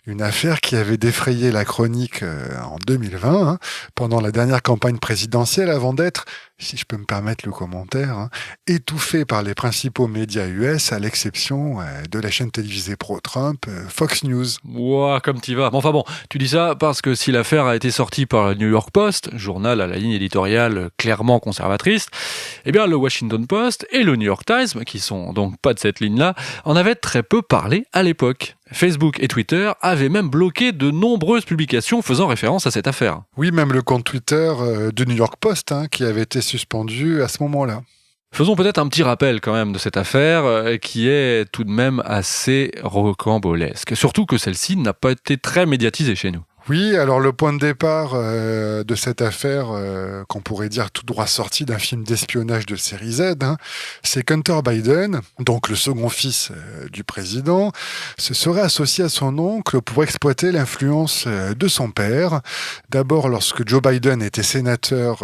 Une affaire qui avait défrayé la chronique en 2020, pendant la dernière campagne présidentielle, avant d'être, si je peux me permettre le commentaire, étouffée par les principaux médias US, à l'exception de la chaîne télévisée pro-Trump, Fox News. Ouah, comme t'y vas. Enfin bon, tu dis ça parce que si l'affaire a été sortie par le New York Post, journal à la ligne éditoriale clairement conservatrice, eh bien le Washington Post et le New York Times, qui sont donc pas de cette ligne-là, en avaient très peu parlé à l'époque. Facebook et Twitter avaient même bloqué de nombreuses publications faisant référence à cette affaire. Oui, même le compte Twitter du New York Post, qui avait été suspendu à ce moment-là. Faisons peut-être un petit rappel quand même de cette affaire qui est tout de même assez rocambolesque. Surtout que celle-ci n'a pas été très médiatisée chez nous. Oui, alors le point de départ de cette affaire, qu'on pourrait dire tout droit sorti d'un film d'espionnage de série Z, c'est qu'Hunter Biden, donc le second fils du président, se serait associé à son oncle pour exploiter l'influence de son père, d'abord lorsque Joe Biden était sénateur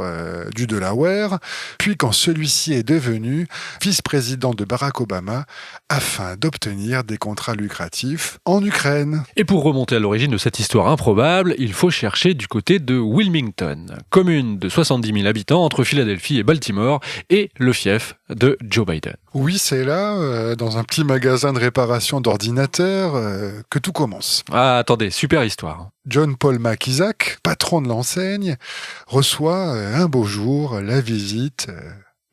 du Delaware, puis quand celui-ci est devenu vice-président de Barack Obama, afin d'obtenir des contrats lucratifs en Ukraine. Et pour remonter à l'origine de cette histoire improbable, il faut chercher du côté de Wilmington, commune de 70 000 habitants entre Philadelphie et Baltimore, et le fief de Joe Biden. Oui, c'est là, dans un petit magasin de réparation d'ordinateurs, que tout commence. Ah, attendez, super histoire. John Paul McIsaac, patron de l'enseigne, reçoit un beau jour la visite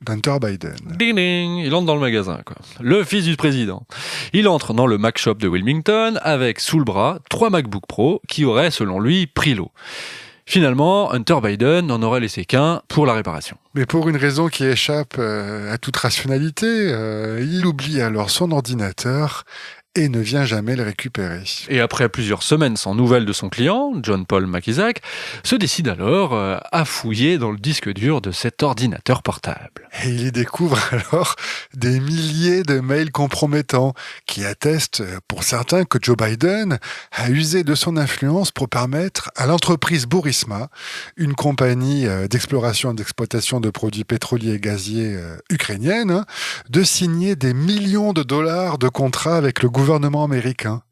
d'Hunter Biden. Ding ding, il entre dans le magasin, quoi. Le fils du président. Il entre dans le Mac Shop de Wilmington avec sous le bras 3 MacBook Pro qui auraient, selon lui, pris l'eau. Finalement, Hunter Biden n'en aurait laissé qu'un pour la réparation. Mais pour une raison qui échappe à toute rationalité, il oublie alors son ordinateur et ne vient jamais le récupérer. Et après plusieurs semaines sans nouvelles de son client, John Paul McIsaac, se décide alors à fouiller dans le disque dur de cet ordinateur portable. Et il y découvre alors des milliers de mails compromettants qui attestent pour certains que Joe Biden a usé de son influence pour permettre à l'entreprise Burisma, une compagnie d'exploration et d'exploitation de produits pétroliers et gaziers ukrainienne, de signer des millions de dollars de contrats avec le gouvernement américain.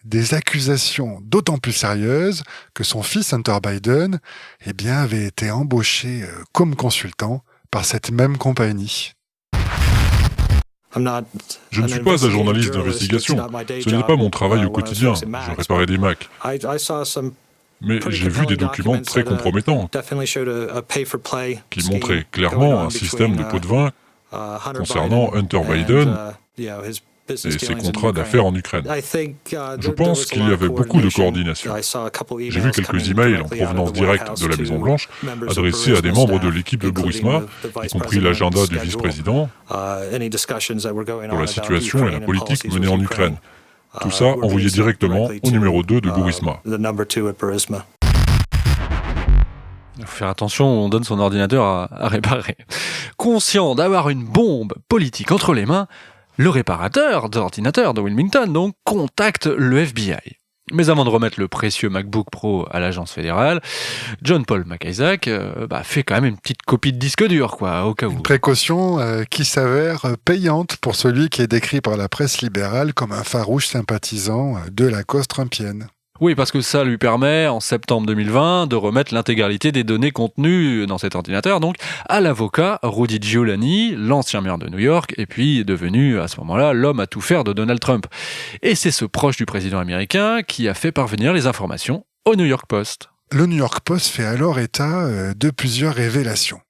Des accusations d'autant plus sérieuses que son fils Hunter Biden avait été embauché comme consultant par cette même compagnie. Je ne suis pas un journaliste d'investigation. Ce n'est pas mon travail au quotidien. Je réparais des Macs. Mais j'ai vu des documents très compromettants qui montraient clairement un système de pot de vin concernant Hunter Biden et ses contrats d'affaires en Ukraine. Je pense qu'il y avait beaucoup de coordination. J'ai vu quelques emails en provenance directe de la Maison-Blanche adressés à des membres de l'équipe de Burisma, y compris l'agenda du vice-président, pour la situation et la politique menée en Ukraine. Tout ça envoyé directement au numéro 2 de Burisma. Il faut faire attention où on donne son ordinateur à réparer. Conscient d'avoir une bombe politique entre les mains, le réparateur d'ordinateur de Wilmington donc contacte le FBI. Mais avant de remettre le précieux MacBook Pro à l'agence fédérale, John Paul McIsaac fait quand même une petite copie de disque dur, quoi, au cas où. Une précaution qui s'avère payante pour celui qui est décrit par la presse libérale comme un farouche sympathisant de la cause trumpienne. Oui, parce que ça lui permet, en septembre 2020, de remettre l'intégralité des données contenues dans cet ordinateur, donc à l'avocat Rudy Giuliani, l'ancien maire de New York, et puis devenu, à ce moment-là, l'homme à tout faire de Donald Trump. Et c'est ce proche du président américain qui a fait parvenir les informations au New York Post. Le New York Post fait alors état de plusieurs révélations.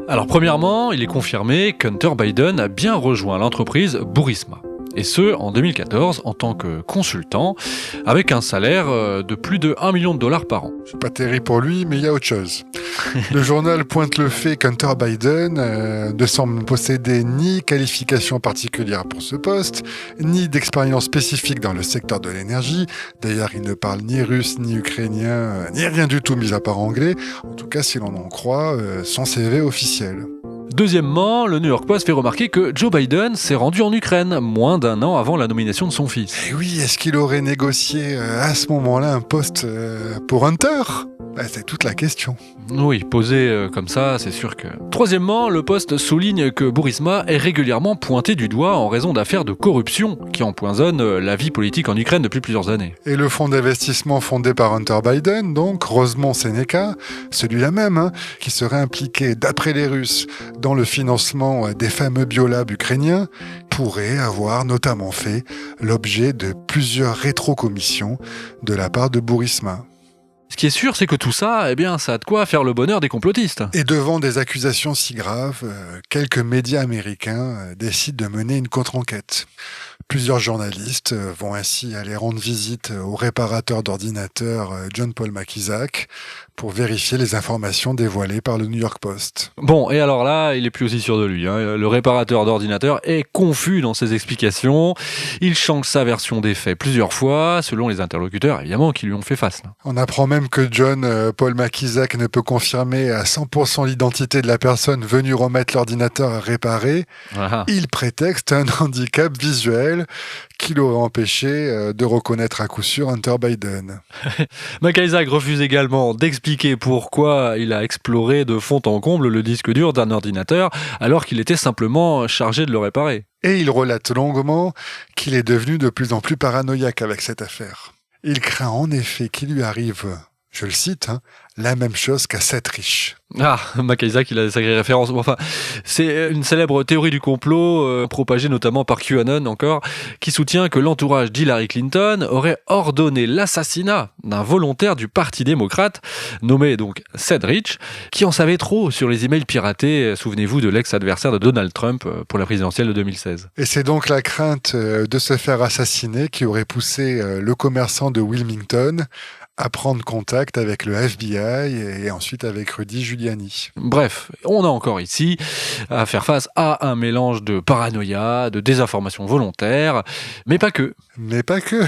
Alors, premièrement, il est confirmé qu'Hunter Biden a bien rejoint l'entreprise Burisma. Et ce, en 2014, en tant que consultant, avec un salaire de plus de $1 million par an. C'est pas terrible pour lui, mais il y a autre chose. Le journal pointe le fait qu'Hunter Biden ne semble posséder ni qualification particulière pour ce poste, ni d'expérience spécifique dans le secteur de l'énergie. D'ailleurs, il ne parle ni russe, ni ukrainien, ni rien du tout, mis à part anglais. En tout cas, si l'on en croit son CV officiel. Deuxièmement, le New York Post fait remarquer que Joe Biden s'est rendu en Ukraine moins d'un an avant la nomination de son fils. Et oui, est-ce qu'il aurait négocié à ce moment-là un poste pour Hunter ? C'est toute la question. Oui, posé comme ça, c'est sûr que... Troisièmement, le Post souligne que Burisma est régulièrement pointé du doigt en raison d'affaires de corruption qui empoisonnent la vie politique en Ukraine depuis plusieurs années. Et le fonds d'investissement fondé par Hunter Biden, donc Rosemont Seneca, celui-là même, qui serait impliqué, d'après les Russes, dans le financement des fameux biolabs ukrainiens, pourrait avoir notamment fait l'objet de plusieurs rétrocommissions de la part de Burisma. Ce qui est sûr, c'est que tout ça, ça a de quoi faire le bonheur des complotistes. Et devant des accusations si graves, quelques médias américains décident de mener une contre-enquête. Plusieurs journalistes vont ainsi aller rendre visite au réparateur d'ordinateurs John Paul McIsaac pour vérifier les informations dévoilées par le New York Post. Bon, et alors là, il est plus aussi sûr de lui. Le réparateur d'ordinateurs est confus dans ses explications. Il change sa version des faits plusieurs fois, selon les interlocuteurs, évidemment, qui lui ont fait face. On apprend même que John Paul McIsaac ne peut confirmer à 100% l'identité de la personne venue remettre l'ordinateur à réparer. Ah. Il prétexte un handicap visuel qui l'aurait empêché de reconnaître à coup sûr Hunter Biden. McIsaac refuse également d'expliquer pourquoi il a exploré de fond en comble le disque dur d'un ordinateur alors qu'il était simplement chargé de le réparer. Et il relate longuement qu'il est devenu de plus en plus paranoïaque avec cette affaire. Il craint en effet qu'il lui arrive, je le cite, la même chose qu'à Seth Rich. Ah, McIsaac, il a des sacrées références. Enfin, c'est une célèbre théorie du complot, propagée notamment par QAnon encore, qui soutient que l'entourage d'Hillary Clinton aurait ordonné l'assassinat d'un volontaire du Parti démocrate, nommé donc Seth Rich, qui en savait trop sur les emails piratés, souvenez-vous, de l'ex-adversaire de Donald Trump pour la présidentielle de 2016. Et c'est donc la crainte de se faire assassiner qui aurait poussé le commerçant de Wilmington à prendre contact avec le FBI et ensuite avec Rudy Giuliani. Bref, on a encore ici à faire face à un mélange de paranoïa, de désinformation volontaire, mais pas que. Mais pas que,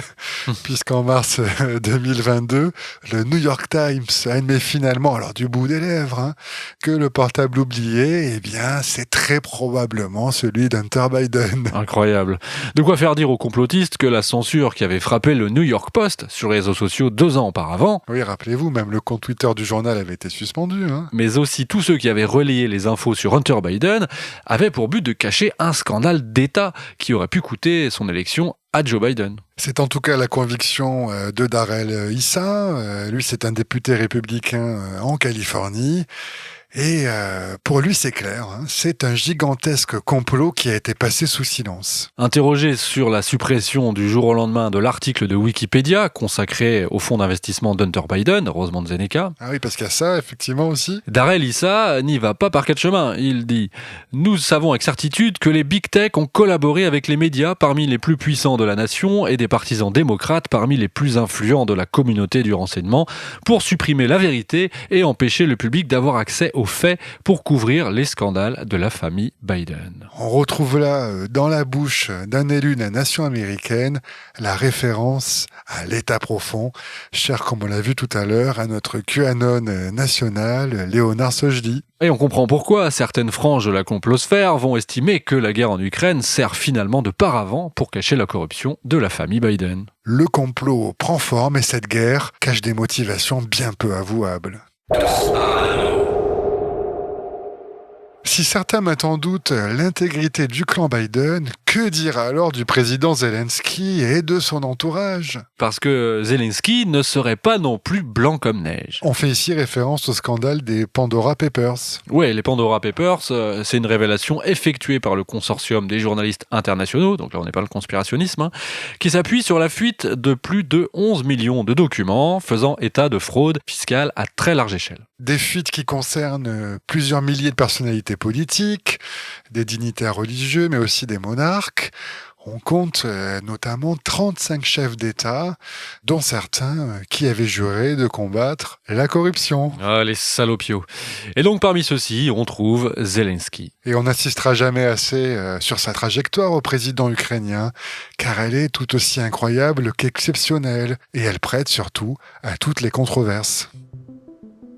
puisqu'en mars 2022, le New York Times admet finalement, alors du bout des lèvres, que le portable oublié, c'est très probablement celui d'Hunter Biden. Incroyable. De quoi faire dire aux complotistes que la censure qui avait frappé le New York Post sur les réseaux sociaux 2 ans auparavant... Oui, rappelez-vous, même le compte Twitter du journal avait été suspendu. Mais aussi tous ceux qui avaient relayé les infos sur Hunter Biden avaient pour but de cacher un scandale d'État qui aurait pu coûter son élection à Joe Biden. C'est en tout cas la conviction de Darrell Issa. Lui, c'est un député républicain en Californie. Et pour lui, c'est clair, c'est un gigantesque complot qui a été passé sous silence. Interrogé sur la suppression du jour au lendemain de l'article de Wikipédia consacré au fonds d'investissement d'Hunter Biden, Rosemont Seneca. Ah oui, parce qu'il y a ça, effectivement, aussi. Darrell Issa n'y va pas par quatre chemins. Il dit « Nous savons avec certitude que les big tech ont collaboré avec les médias parmi les plus puissants de la nation et des partisans démocrates parmi les plus influents de la communauté du renseignement pour supprimer la vérité et empêcher le public d'avoir accès aux faits pour couvrir les scandales de la famille Biden. » On retrouve là, dans la bouche d'un élu de la nation américaine, la référence à l'État profond, cher comme on l'a vu tout à l'heure, à notre QAnon national, Léonard Sojdi. Et on comprend pourquoi certaines franges de la complosphère vont estimer que la guerre en Ukraine sert finalement de paravent pour cacher la corruption de la famille Biden. Le complot prend forme et cette guerre cache des motivations bien peu avouables. Si certains mettent en doute l'intégrité du clan Biden, que dire alors du président Zelensky et de son entourage ? Parce que Zelensky ne serait pas non plus blanc comme neige. On fait ici référence au scandale des Pandora Papers. Ouais, les Pandora Papers, c'est une révélation effectuée par le consortium des journalistes internationaux, donc là on n'est pas le conspirationnisme, qui s'appuie sur la fuite de plus de 11 millions de documents faisant état de fraude fiscale à très large échelle. Des fuites qui concernent plusieurs milliers de personnalités politiques, des dignitaires religieux, mais aussi des monarques. On compte notamment 35 chefs d'État, dont certains qui avaient juré de combattre la corruption. Ah, les salopios. Et donc parmi ceux-ci, on trouve Zelensky. Et on n'insistera jamais assez sur sa trajectoire au président ukrainien, car elle est tout aussi incroyable qu'exceptionnelle, et elle prête surtout à toutes les controverses.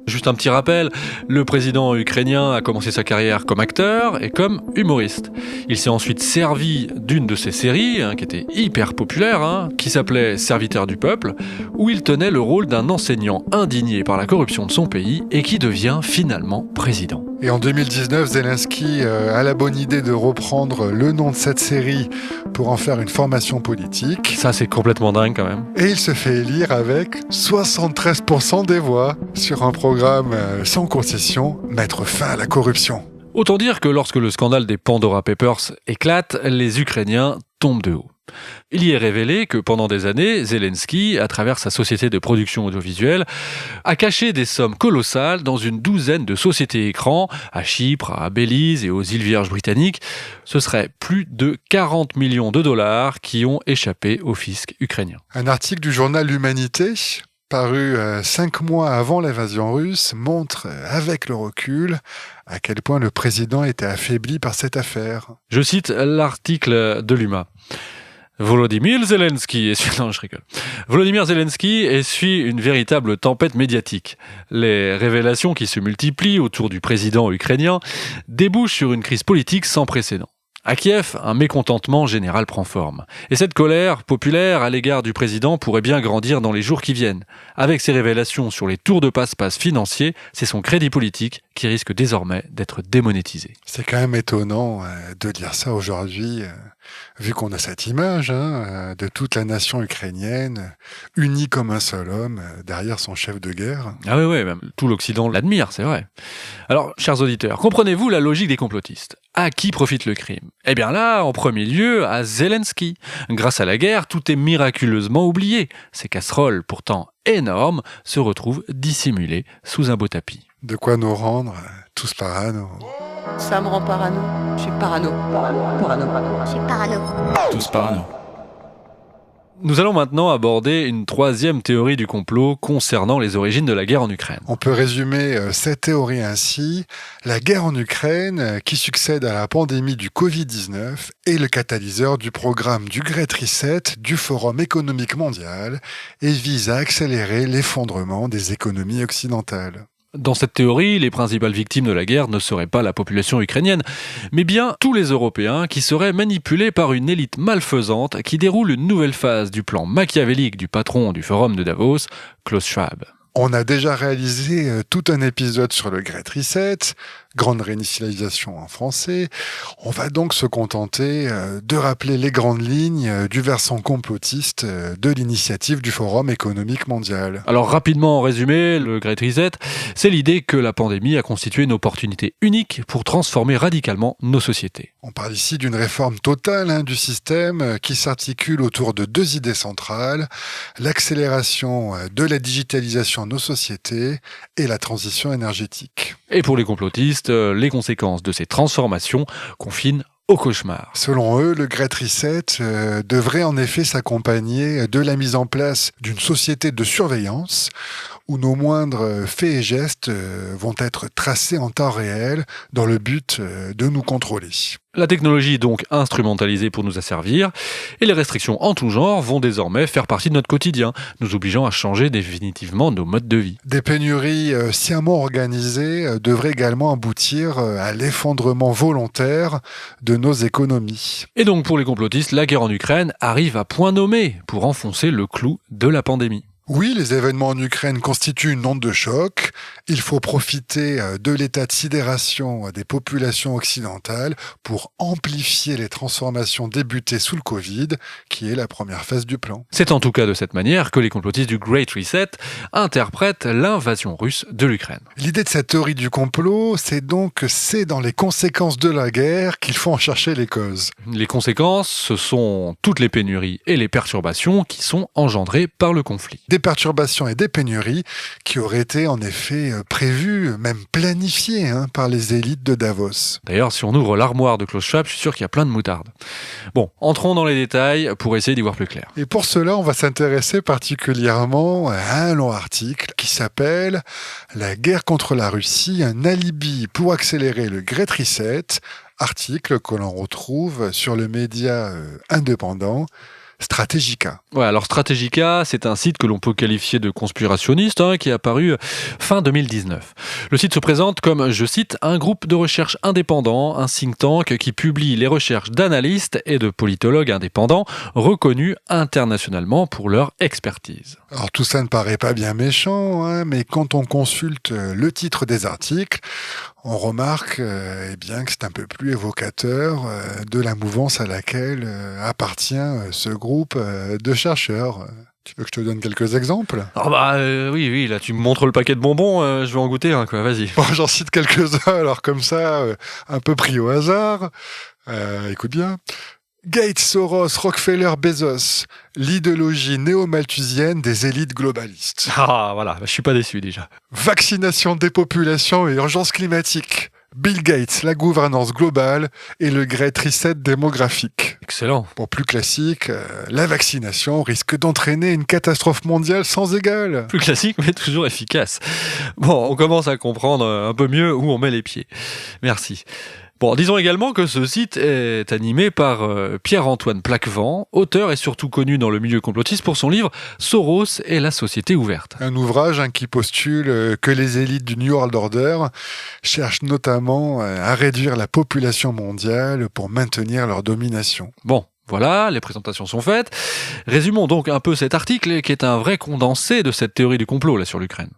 Juste un petit rappel, le président ukrainien a commencé sa carrière comme acteur et comme humoriste. Il s'est ensuite servi d'une de ses séries, qui était hyper populaire, qui s'appelait Serviteur du peuple, où il tenait le rôle d'un enseignant indigné par la corruption de son pays et qui devient finalement président. Et en 2019, Zelensky a la bonne idée de reprendre le nom de cette série pour en faire une formation politique. Ça, c'est complètement dingue quand même. Et il se fait élire avec 73% des voix sur un programme sans concession, mettre fin à la corruption. Autant dire que lorsque le scandale des Pandora Papers éclate, les Ukrainiens tombent de haut. Il y est révélé que pendant des années, Zelensky, à travers sa société de production audiovisuelle, a caché des sommes colossales dans une douzaine de sociétés écrans, à Chypre, à Belize et aux îles Vierges britanniques. Ce serait plus de 40 millions de dollars qui ont échappé au fisc ukrainien. Un article du journal L'Humanité, paru 5 mois avant l'invasion russe, montre avec le recul à quel point le président était affaibli par cette affaire. Je cite l'article de l'UMA. Volodymyr Zelensky essuie une véritable tempête médiatique. Les révélations qui se multiplient autour du président ukrainien débouchent sur une crise politique sans précédent. À Kiev, un mécontentement général prend forme. Et cette colère populaire à l'égard du président pourrait bien grandir dans les jours qui viennent. Avec ses révélations sur les tours de passe-passe financiers, c'est son crédit politique qui risque désormais d'être démonétisé. C'est quand même étonnant de dire ça aujourd'hui, vu qu'on a cette image de toute la nation ukrainienne, unie comme un seul homme, derrière son chef de guerre. Ah oui, même tout l'Occident l'admire, c'est vrai. Alors, chers auditeurs, comprenez-vous la logique des complotistes ? À qui profite le crime ? Eh bien là, en premier lieu, à Zelensky. Grâce à la guerre, tout est miraculeusement oublié. Ces casseroles, pourtant énormes, se retrouvent dissimulées sous un beau tapis. De quoi nous rendre tous parano. Ça me rend parano. Je suis parano. Je suis parano. Tous parano. Nous allons maintenant aborder une troisième théorie du complot concernant les origines de la guerre en Ukraine. On peut résumer cette théorie ainsi. La guerre en Ukraine, qui succède à la pandémie du Covid-19, est le catalyseur du programme du Great Reset du Forum économique mondial et vise à accélérer l'effondrement des économies occidentales. Dans cette théorie, les principales victimes de la guerre ne seraient pas la population ukrainienne, mais bien tous les Européens qui seraient manipulés par une élite malfaisante qui déroule une nouvelle phase du plan machiavélique du patron du Forum de Davos, Klaus Schwab. On a déjà réalisé tout un épisode sur le Great Reset, grande réinitialisation en français. On va donc se contenter de rappeler les grandes lignes du versant complotiste de l'initiative du Forum économique mondial. Alors rapidement en résumé, le Great Reset, c'est l'idée que la pandémie a constitué une opportunité unique pour transformer radicalement nos sociétés. On parle ici d'une réforme totale du système qui s'articule autour de 2 idées centrales, l'accélération de la digitalisation de nos sociétés et la transition énergétique. Et pour les complotistes, les conséquences de ces transformations confinent au cauchemar. Selon eux, le Great Reset devrait en effet s'accompagner de la mise en place d'une société de surveillance où nos moindres faits et gestes vont être tracés en temps réel dans le but de nous contrôler. La technologie est donc instrumentalisée pour nous asservir et les restrictions en tout genre vont désormais faire partie de notre quotidien, nous obligeant à changer définitivement nos modes de vie. Des pénuries sciemment organisées devraient également aboutir à l'effondrement volontaire de nos économies. Et donc pour les complotistes, la guerre en Ukraine arrive à point nommé pour enfoncer le clou de la pandémie. Oui, les événements en Ukraine constituent une onde de choc. Il faut profiter de l'état de sidération des populations occidentales pour amplifier les transformations débutées sous le Covid, qui est la première phase du plan. C'est en tout cas de cette manière que les complotistes du Great Reset interprètent l'invasion russe de l'Ukraine. L'idée de cette théorie du complot, c'est donc que c'est dans les conséquences de la guerre qu'il faut en chercher les causes. Les conséquences, ce sont toutes les pénuries et les perturbations qui sont engendrées par le conflit. Des perturbations et des pénuries qui auraient été en effet prévues, même planifiées par les élites de Davos. D'ailleurs, si on ouvre l'armoire de Klaus Schwab, je suis sûr qu'il y a plein de moutarde. Bon, entrons dans les détails pour essayer d'y voir plus clair. Et pour cela, on va s'intéresser particulièrement à un long article qui s'appelle « La guerre contre la Russie, un alibi pour accélérer le Great Reset », article que l'on retrouve sur le média indépendant Strategica. Ouais, alors Strategica, c'est un site que l'on peut qualifier de conspirationniste, qui est apparu fin 2019. Le site se présente comme, je cite, un groupe de recherche indépendant, un think tank qui publie les recherches d'analystes et de politologues indépendants reconnus internationalement pour leur expertise. Alors tout ça ne paraît pas bien méchant, mais quand on consulte le titre des articles, on remarque bien que c'est un peu plus évocateur de la mouvance à laquelle appartient ce groupe de chercheurs. Tu veux que je te donne quelques exemples ? Oui, là tu me montres le paquet de bonbons, je vais en goûter un, vas-y. Bon, j'en cite quelques-uns, alors comme ça, un peu pris au hasard. Écoute bien. Gates, Soros, Rockefeller, Bezos, l'idéologie néo-malthusienne des élites globalistes. Ah, voilà, je suis pas déçu déjà. Vaccination des populations et urgence climatique. Bill Gates, la gouvernance globale et le Great Reset démographique. Excellent. Pour plus classique, la vaccination risque d'entraîner une catastrophe mondiale sans égale. Plus classique, mais toujours efficace. Bon, on commence à comprendre un peu mieux où on met les pieds. Merci. Bon, disons également que ce site est animé par Pierre-Antoine Plaquevent, auteur et surtout connu dans le milieu complotiste pour son livre « Soros et la société ouverte ». Un ouvrage qui postule que les élites du New World Order cherchent notamment à réduire la population mondiale pour maintenir leur domination. Bon. Voilà, les présentations sont faites. Résumons donc un peu cet article qui est un vrai condensé de cette théorie du complot là sur l'Ukraine.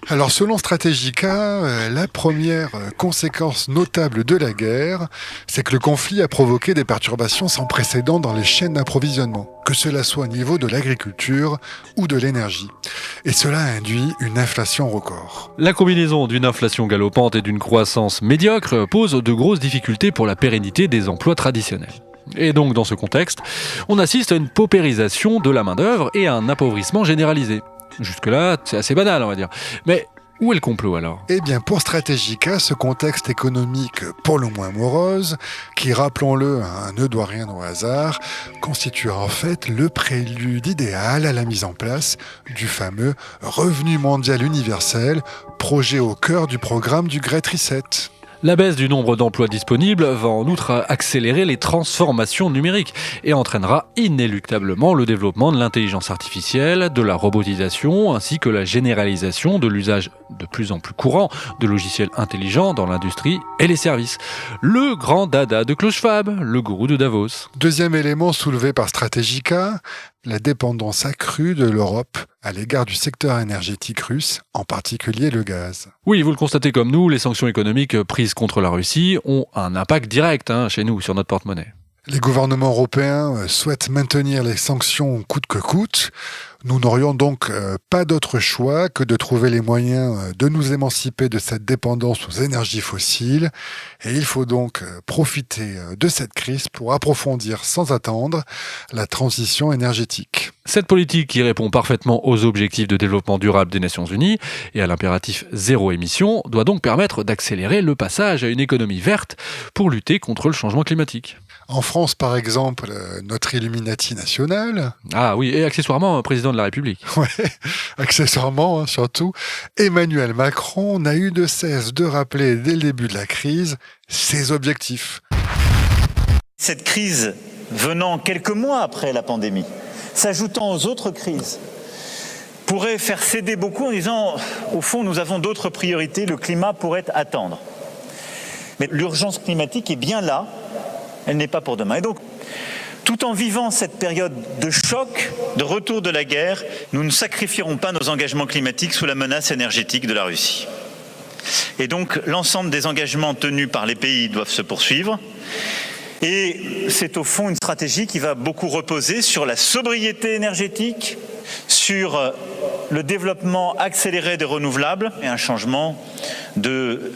Alors selon Strategica, la première conséquence notable de la guerre, c'est que le conflit a provoqué des perturbations sans précédent dans les chaînes d'approvisionnement, que cela soit au niveau de l'agriculture ou de l'énergie. Et cela induit une inflation record. La combinaison d'une inflation galopante et d'une croissance médiocre pose de grosses difficultés pour la pérennité des emplois traditionnels. Et donc dans ce contexte, on assiste à une paupérisation de la main-d'œuvre et à un appauvrissement généralisé. Jusque-là, c'est assez banal, on va dire. Mais où est le complot alors ? Eh bien, pour Strategica, ce contexte économique pour le moins morose, qui, rappelons-le, ne doit rien au hasard, constitue en fait le prélude idéal à la mise en place du fameux Revenu mondial universel, projet au cœur du programme du Great Reset. La baisse du nombre d'emplois disponibles va en outre accélérer les transformations numériques et entraînera inéluctablement le développement de l'intelligence artificielle, de la robotisation ainsi que la généralisation de l'usage de plus en plus courant de logiciels intelligents dans l'industrie et les services. Le grand dada de Klaus Schwab, le gourou de Davos. Deuxième élément soulevé par Strategica, la dépendance accrue de l'Europe à l'égard du secteur énergétique russe, en particulier le gaz. Oui, vous le constatez comme nous, les sanctions économiques prises contre la Russie ont un impact direct chez nous, sur notre porte-monnaie. Les gouvernements européens souhaitent maintenir les sanctions coûte que coûte. Nous n'aurions donc pas d'autre choix que de trouver les moyens de nous émanciper de cette dépendance aux énergies fossiles. Et il faut donc profiter de cette crise pour approfondir sans attendre la transition énergétique. Cette politique qui répond parfaitement aux objectifs de développement durable des Nations Unies et à l'impératif zéro émission doit donc permettre d'accélérer le passage à une économie verte pour lutter contre le changement climatique. En France, par exemple, notre Illuminati national... Ah oui, et accessoirement président de la République. Ouais, accessoirement, surtout, Emmanuel Macron n'a eu de cesse de rappeler dès le début de la crise ses objectifs. Cette crise venant quelques mois après la pandémie, s'ajoutant aux autres crises, pourrait faire céder beaucoup en disant, au fond, nous avons d'autres priorités, le climat pourrait attendre. Mais l'urgence climatique est bien là, elle n'est pas pour demain. Et donc, tout en vivant cette période de choc, de retour de la guerre, nous ne sacrifierons pas nos engagements climatiques sous la menace énergétique de la Russie. Et donc, l'ensemble des engagements tenus par les pays doivent se poursuivre. Et c'est au fond une stratégie qui va beaucoup reposer sur la sobriété énergétique, sur le développement accéléré des renouvelables et un changement de,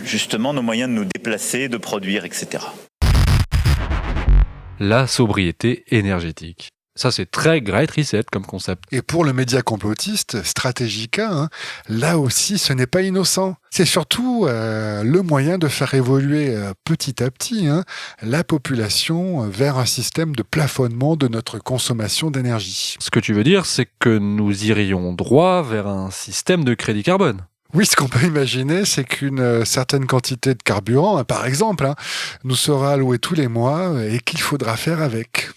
justement, nos moyens de nous déplacer, de produire, etc. La sobriété énergétique. Ça, c'est très Great Reset comme concept. Et pour le média complotiste, Stratégica, là aussi, ce n'est pas innocent. C'est surtout le moyen de faire évoluer petit à petit la population vers un système de plafonnement de notre consommation d'énergie. Ce que tu veux dire, c'est que nous irions droit vers un système de crédit carbone. Oui, ce qu'on peut imaginer, c'est qu'une certaine quantité de carburant, par exemple, nous sera allouée tous les mois et qu'il faudra faire avec.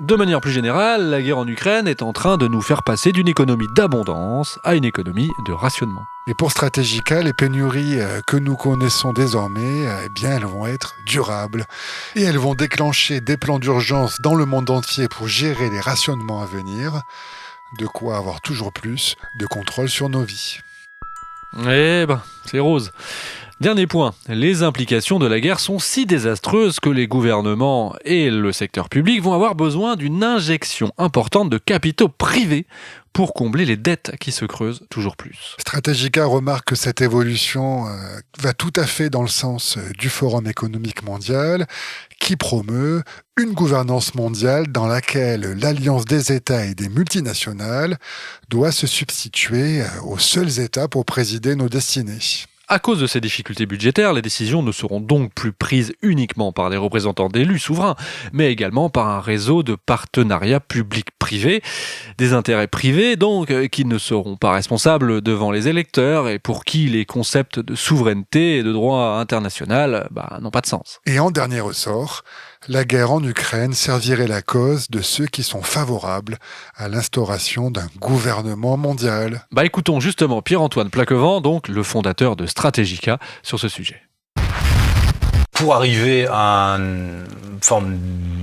De manière plus générale, la guerre en Ukraine est en train de nous faire passer d'une économie d'abondance à une économie de rationnement. Et pour Stratégica, les pénuries que nous connaissons désormais, elles vont être durables. Et elles vont déclencher des plans d'urgence dans le monde entier pour gérer les rationnements à venir. De quoi avoir toujours plus de contrôle sur nos vies. Eh ben, c'est rose. Dernier point, les implications de la guerre sont si désastreuses que les gouvernements et le secteur public vont avoir besoin d'une injection importante de capitaux privés pour combler les dettes qui se creusent toujours plus. Stratégica remarque que cette évolution va tout à fait dans le sens du Forum économique mondial qui promeut une gouvernance mondiale dans laquelle l'alliance des États et des multinationales doit se substituer aux seuls États pour présider nos destinées. À cause de ces difficultés budgétaires, les décisions ne seront donc plus prises uniquement par des représentants d'élus souverains, mais également par un réseau de partenariats publics-privés, des intérêts privés donc, qui ne seront pas responsables devant les électeurs et pour qui les concepts de souveraineté et de droit international n'ont pas de sens. Et en dernier ressort, la guerre en Ukraine servirait la cause de ceux qui sont favorables à l'instauration d'un gouvernement mondial. Écoutons justement Pierre-Antoine Plaquevent, donc le fondateur de Stratégica, sur ce sujet. Pour arriver à une forme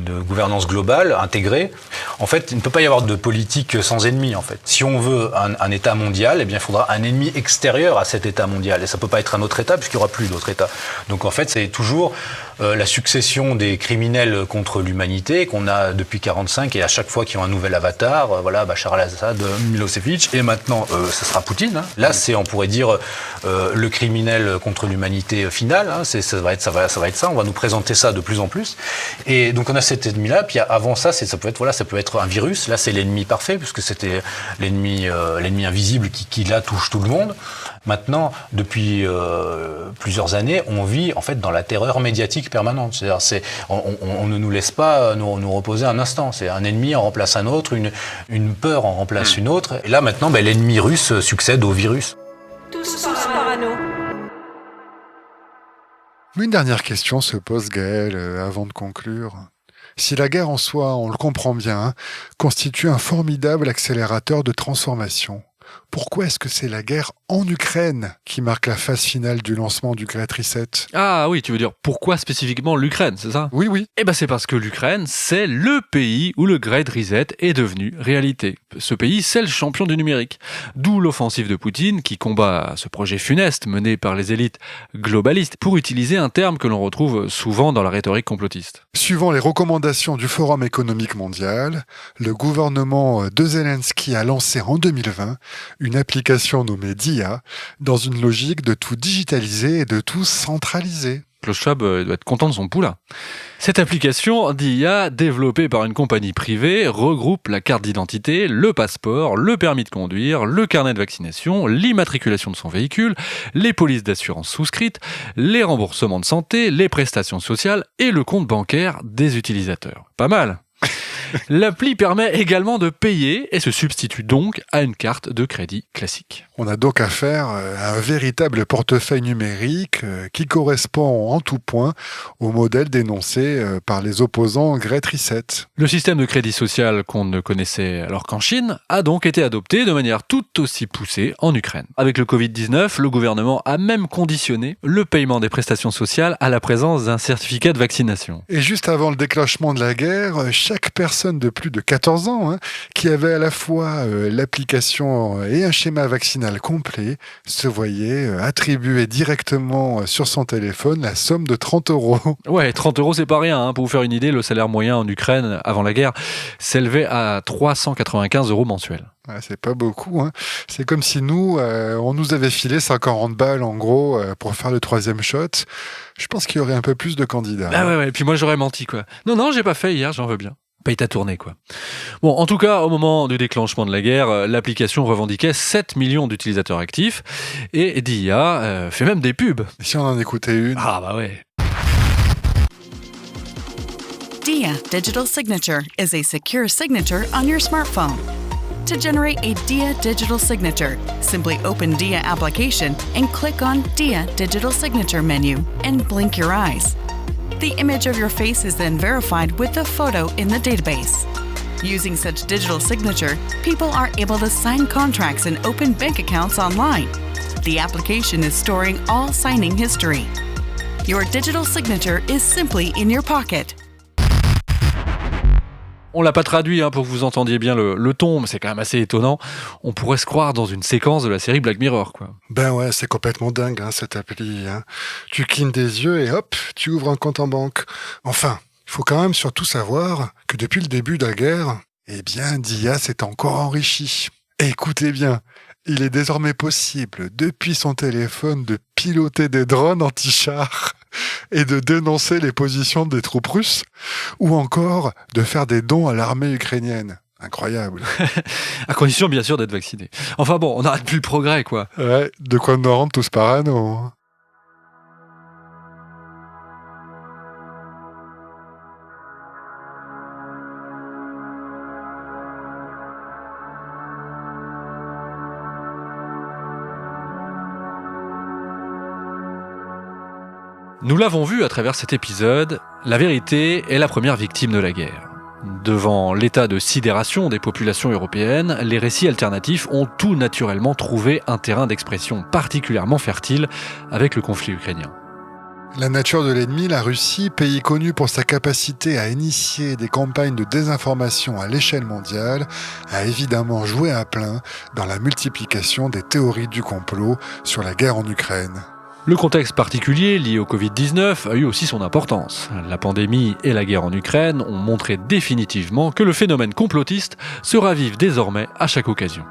de gouvernance globale, intégrée, en fait, il ne peut pas y avoir de politique sans ennemi, en fait. Si on veut un État mondial, eh bien, il faudra un ennemi extérieur à cet État mondial. Et ça ne peut pas être un autre État, puisqu'il n'y aura plus d'autres États. Donc, en fait, c'est toujours la succession des criminels contre l'humanité qu'on a depuis 1945, et à chaque fois qu'ils ont un nouvel avatar, Bachar al-Assad, Milosevic, et maintenant, ce sera Poutine. Là, c'est, on pourrait dire, le criminel contre l'humanité final. Ça va être ça. On va nous présenter ça de plus en plus. Et donc, on a cet ennemi-là. Puis avant ça, ça peut être un virus. Là, c'est l'ennemi parfait, puisque c'était l'ennemi invisible qui là touche tout le monde. Maintenant, depuis plusieurs années, on vit en fait dans la terreur médiatique permanente. C'est-à-dire, on ne nous laisse pas nous reposer un instant. C'est un ennemi en remplace un autre, une peur en remplace une autre. Et là, maintenant, l'ennemi russe succède au virus. Tous parano. Une dernière question se pose, Gaël, avant de conclure. Si la guerre en soi, on le comprend bien, constitue un formidable accélérateur de transformation, pourquoi est-ce que c'est la guerre en Ukraine qui marque la phase finale du lancement du Great Reset. Ah oui, tu veux dire pourquoi spécifiquement l'Ukraine, c'est ça ? Oui, oui. Eh ben c'est parce que l'Ukraine, c'est le pays où le Great Reset est devenu réalité. Ce pays, c'est le champion du numérique. D'où l'offensive de Poutine qui combat ce projet funeste mené par les élites globalistes, pour utiliser un terme que l'on retrouve souvent dans la rhétorique complotiste. Suivant les recommandations du Forum économique mondial, le gouvernement de Zelensky a lancé en 2020 une application nommée DIA dans une logique de tout digitaliser et de tout centraliser. Klaus Schwab doit être content de son poulain. Cette application d'IA, développée par une compagnie privée, regroupe la carte d'identité, le passeport, le permis de conduire, le carnet de vaccination, l'immatriculation de son véhicule, les polices d'assurance souscrites, les remboursements de santé, les prestations sociales et le compte bancaire des utilisateurs. Pas mal. L'appli permet également de payer et se substitue donc à une carte de crédit classique. On a donc affaire à un véritable portefeuille numérique qui correspond en tout point au modèle dénoncé par les opposants Great Reset. Le système de crédit social qu'on ne connaissait alors qu'en Chine a donc été adopté de manière tout aussi poussée en Ukraine. Avec le Covid-19, le gouvernement a même conditionné le paiement des prestations sociales à la présence d'un certificat de vaccination. Et juste avant le déclenchement de la guerre, chaque personne de plus de 14 ans qui avait à la fois l'application et un schéma vaccinal complet se voyait attribuer directement sur son téléphone la somme de 30 €. Ouais, 30 € c'est pas rien. Pour vous faire une idée, le salaire moyen en Ukraine avant la guerre s'élevait à 395 € mensuels. Ouais, c'est pas beaucoup. C'est comme si nous, on nous avait filé 140 balles en gros pour faire le 3e shot. Je pense qu'il y aurait un peu plus de candidats. Ah ouais, et puis moi j'aurais menti quoi. Non, j'ai pas fait hier, j'en veux bien. Paye ta tournée, quoi. Bon, en tout cas, au moment du déclenchement de la guerre, l'application revendiquait 7 millions d'utilisateurs actifs et DIA fait même des pubs. Et si on en écoutait une ? Ah bah ouais. DIA Digital Signature is a secure signature on your smartphone. To generate a DIA Digital Signature, simply open DIA application and click on DIA Digital Signature menu and blink your eyes. The image of your face is then verified with the photo in the database. Using such digital signature, people are able to sign contracts and open bank accounts online. The application is storing all signing history. Your digital signature is simply in your pocket. On l'a pas traduit pour que vous entendiez bien le ton, mais c'est quand même assez étonnant. On pourrait se croire dans une séquence de la série Black Mirror, quoi. Ben ouais, c'est complètement dingue, cette appli. Tu clignes des yeux et hop, tu ouvres un compte en banque. Enfin, il faut quand même surtout savoir que depuis le début de la guerre, DIA s'est encore enrichi. Et écoutez bien, il est désormais possible, depuis son téléphone, de piloter des drones anti-chars et de dénoncer les positions des troupes russes, ou encore de faire des dons à l'armée ukrainienne. Incroyable. À condition, bien sûr, d'être vacciné. Enfin bon, on n'arrête plus le progrès, quoi. Ouais, de quoi nous rendre tous parano. Nous l'avons vu à travers cet épisode, la vérité est la première victime de la guerre. Devant l'état de sidération des populations européennes, les récits alternatifs ont tout naturellement trouvé un terrain d'expression particulièrement fertile avec le conflit ukrainien. La nature de l'ennemi, la Russie, pays connu pour sa capacité à initier des campagnes de désinformation à l'échelle mondiale, a évidemment joué à plein dans la multiplication des théories du complot sur la guerre en Ukraine. Le contexte particulier lié au Covid-19 a eu aussi son importance. La pandémie et la guerre en Ukraine ont montré définitivement que le phénomène complotiste se ravive désormais à chaque occasion.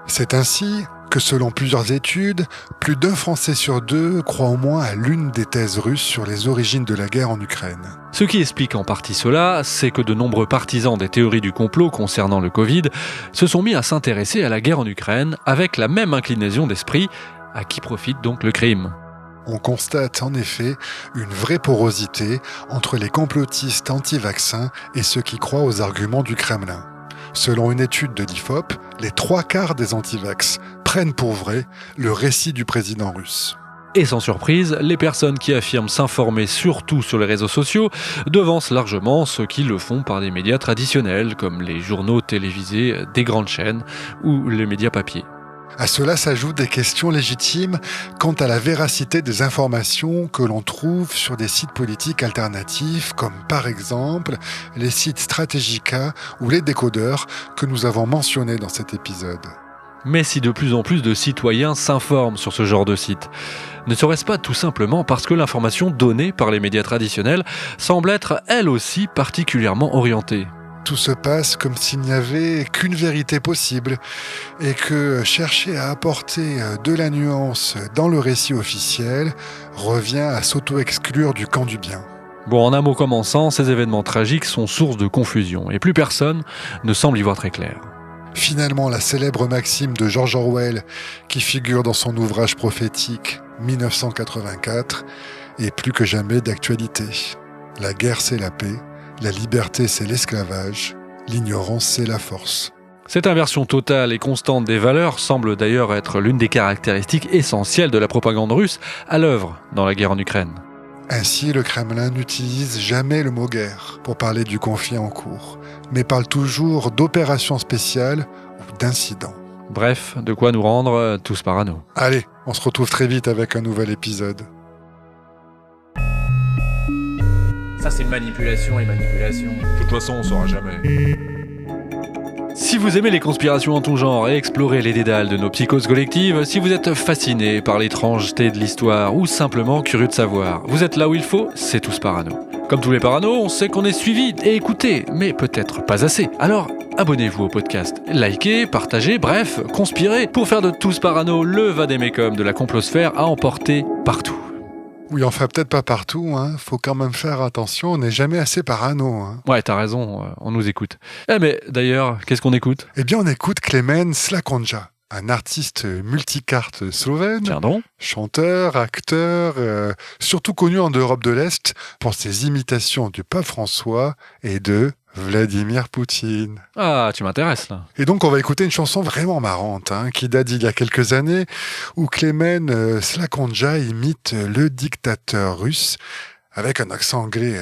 C'est ainsi que selon plusieurs études, plus d'1 Français sur 2 croit au moins à l'une des thèses russes sur les origines de la guerre en Ukraine. Ce qui explique en partie cela, c'est que de nombreux partisans des théories du complot concernant le Covid se sont mis à s'intéresser à la guerre en Ukraine avec la même inclinaison d'esprit, à qui profite donc le crime. On constate en effet une vraie porosité entre les complotistes anti-vaccins et ceux qui croient aux arguments du Kremlin. Selon une étude de l'IFOP, les 3/4 des anti-vax prennent pour vrai le récit du président russe. Et sans surprise, les personnes qui affirment s'informer surtout sur les réseaux sociaux devancent largement ceux qui le font par des médias traditionnels comme les journaux télévisés des grandes chaînes ou les médias papier. À cela s'ajoutent des questions légitimes quant à la véracité des informations que l'on trouve sur des sites politiques alternatifs, comme par exemple les sites Stratégica ou les décodeurs que nous avons mentionnés dans cet épisode. Mais si de plus en plus de citoyens s'informent sur ce genre de site, ne serait-ce pas tout simplement parce que l'information donnée par les médias traditionnels semble être elle aussi particulièrement orientée ? Tout se passe comme s'il n'y avait qu'une vérité possible et que chercher à apporter de la nuance dans le récit officiel revient à s'auto-exclure du camp du bien. Bon, en un mot commençant, ces événements tragiques sont source de confusion et plus personne ne semble y voir très clair. Finalement, la célèbre maxime de George Orwell, qui figure dans son ouvrage prophétique 1984, est plus que jamais d'actualité. La guerre, c'est la paix. La liberté, c'est l'esclavage. L'ignorance, c'est la force. Cette inversion totale et constante des valeurs semble d'ailleurs être l'une des caractéristiques essentielles de la propagande russe à l'œuvre dans la guerre en Ukraine. Ainsi, le Kremlin n'utilise jamais le mot guerre pour parler du conflit en cours, mais parle toujours d'opérations spéciales ou d'incidents. Bref, de quoi nous rendre tous parano. Allez, on se retrouve très vite avec un nouvel épisode. Ça, c'est manipulation et manipulation. De toute façon, on saura jamais. Si vous aimez les conspirations en tout genre et explorer les dédales de nos psychoses collectives, si vous êtes fasciné par l'étrangeté de l'histoire ou simplement curieux de savoir, vous êtes là où il faut, c'est Tous Parano. Comme tous les paranos, on sait qu'on est suivi et écouté, mais peut-être pas assez. Alors, abonnez-vous au podcast, likez, partagez, bref, conspirez pour faire de Tous Parano le vadémécum de la complosphère à emporter partout. Oui, enfin peut-être pas partout, hein. Faut quand même faire attention, on n'est jamais assez parano. Hein. Ouais, t'as raison, on nous écoute. Eh mais d'ailleurs, qu'est-ce qu'on écoute ? Eh bien on écoute Klemen Slakonja, un artiste multicarte slovène, chanteur, acteur, surtout connu en Europe de l'Est pour ses imitations du pape François et de Vladimir Poutine. Ah, tu m'intéresses là. Et donc on va écouter une chanson vraiment marrante, qui date d'il y a quelques années, où Klemen Slakonja imite le dictateur russe avec un accent anglais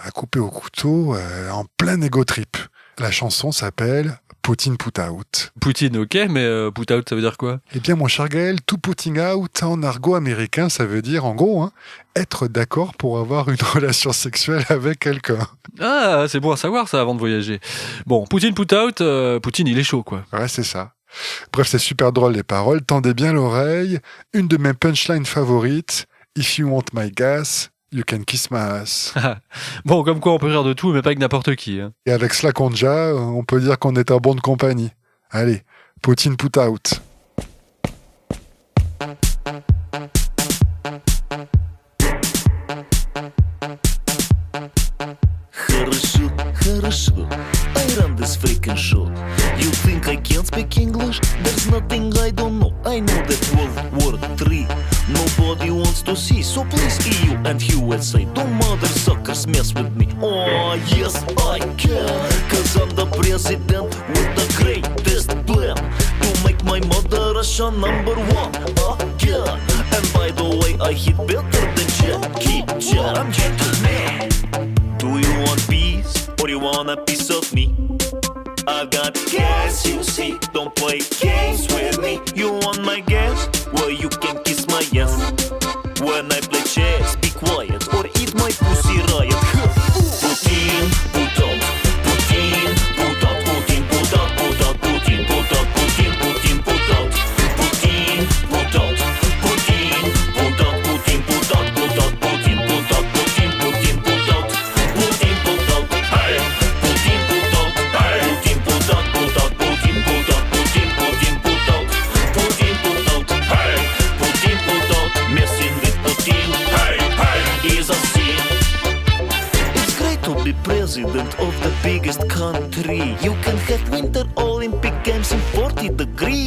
à couper au couteau en plein ego trip. La chanson s'appelle Poutine Put Out. Poutine, ok, mais put out, ça veut dire quoi ? Eh bien, mon cher Gaël, to putting out en argot américain, ça veut dire, en gros, être d'accord pour avoir une relation sexuelle avec quelqu'un. Ah, c'est bon à savoir ça avant de voyager. Bon, Poutine Put Out, Poutine, il est chaud, quoi. Ouais, c'est ça. Bref, c'est super drôle les paroles, tendez bien l'oreille. Une de mes punchlines favorites, If you want my gas, you can kiss my ass. Bon, comme quoi on peut rire de tout, mais pas avec n'importe qui. Et avec Slakonja, on peut dire qu'on est en bonne compagnie. Allez, Poutine Put Out. Хорошо, I run this freaking show. You think I can't speak English? There's nothing I don't know. I know that World War III nobody wants to see. So please EU and USA, don't motherfuckers mess with me. Oh yes I can, cause I'm the president with the greatest plan to make my mother Russia number one again. And by the way, I hit better than Jackie Chan. I'm gentleman. Do you want peace or you want a piece of me? I got gas, you see. Don't play games with me. You want my gas? Well, you can kiss my ass. When I play chess, be quiet or eat my pussy riot. Putin, put out. Putin, put out. Putin, put out. Put out. Putin, put out. Putin, Putin, put out. Putin, put out. Putin, put out. Putin, put out. Put out. Putin, put out. Putin, Putin, put out. Putin, put out. Hey, Putin, put out. Hey, Putin, put out. Put out. Putin, put out. Putin, Putin, put out. Putin, put out. Hey, Putin, put out. Messing with Putin. Hey, hey, is a sin. It's great to be president of the biggest country. You can have Winter Olympic Games in 40 degrees.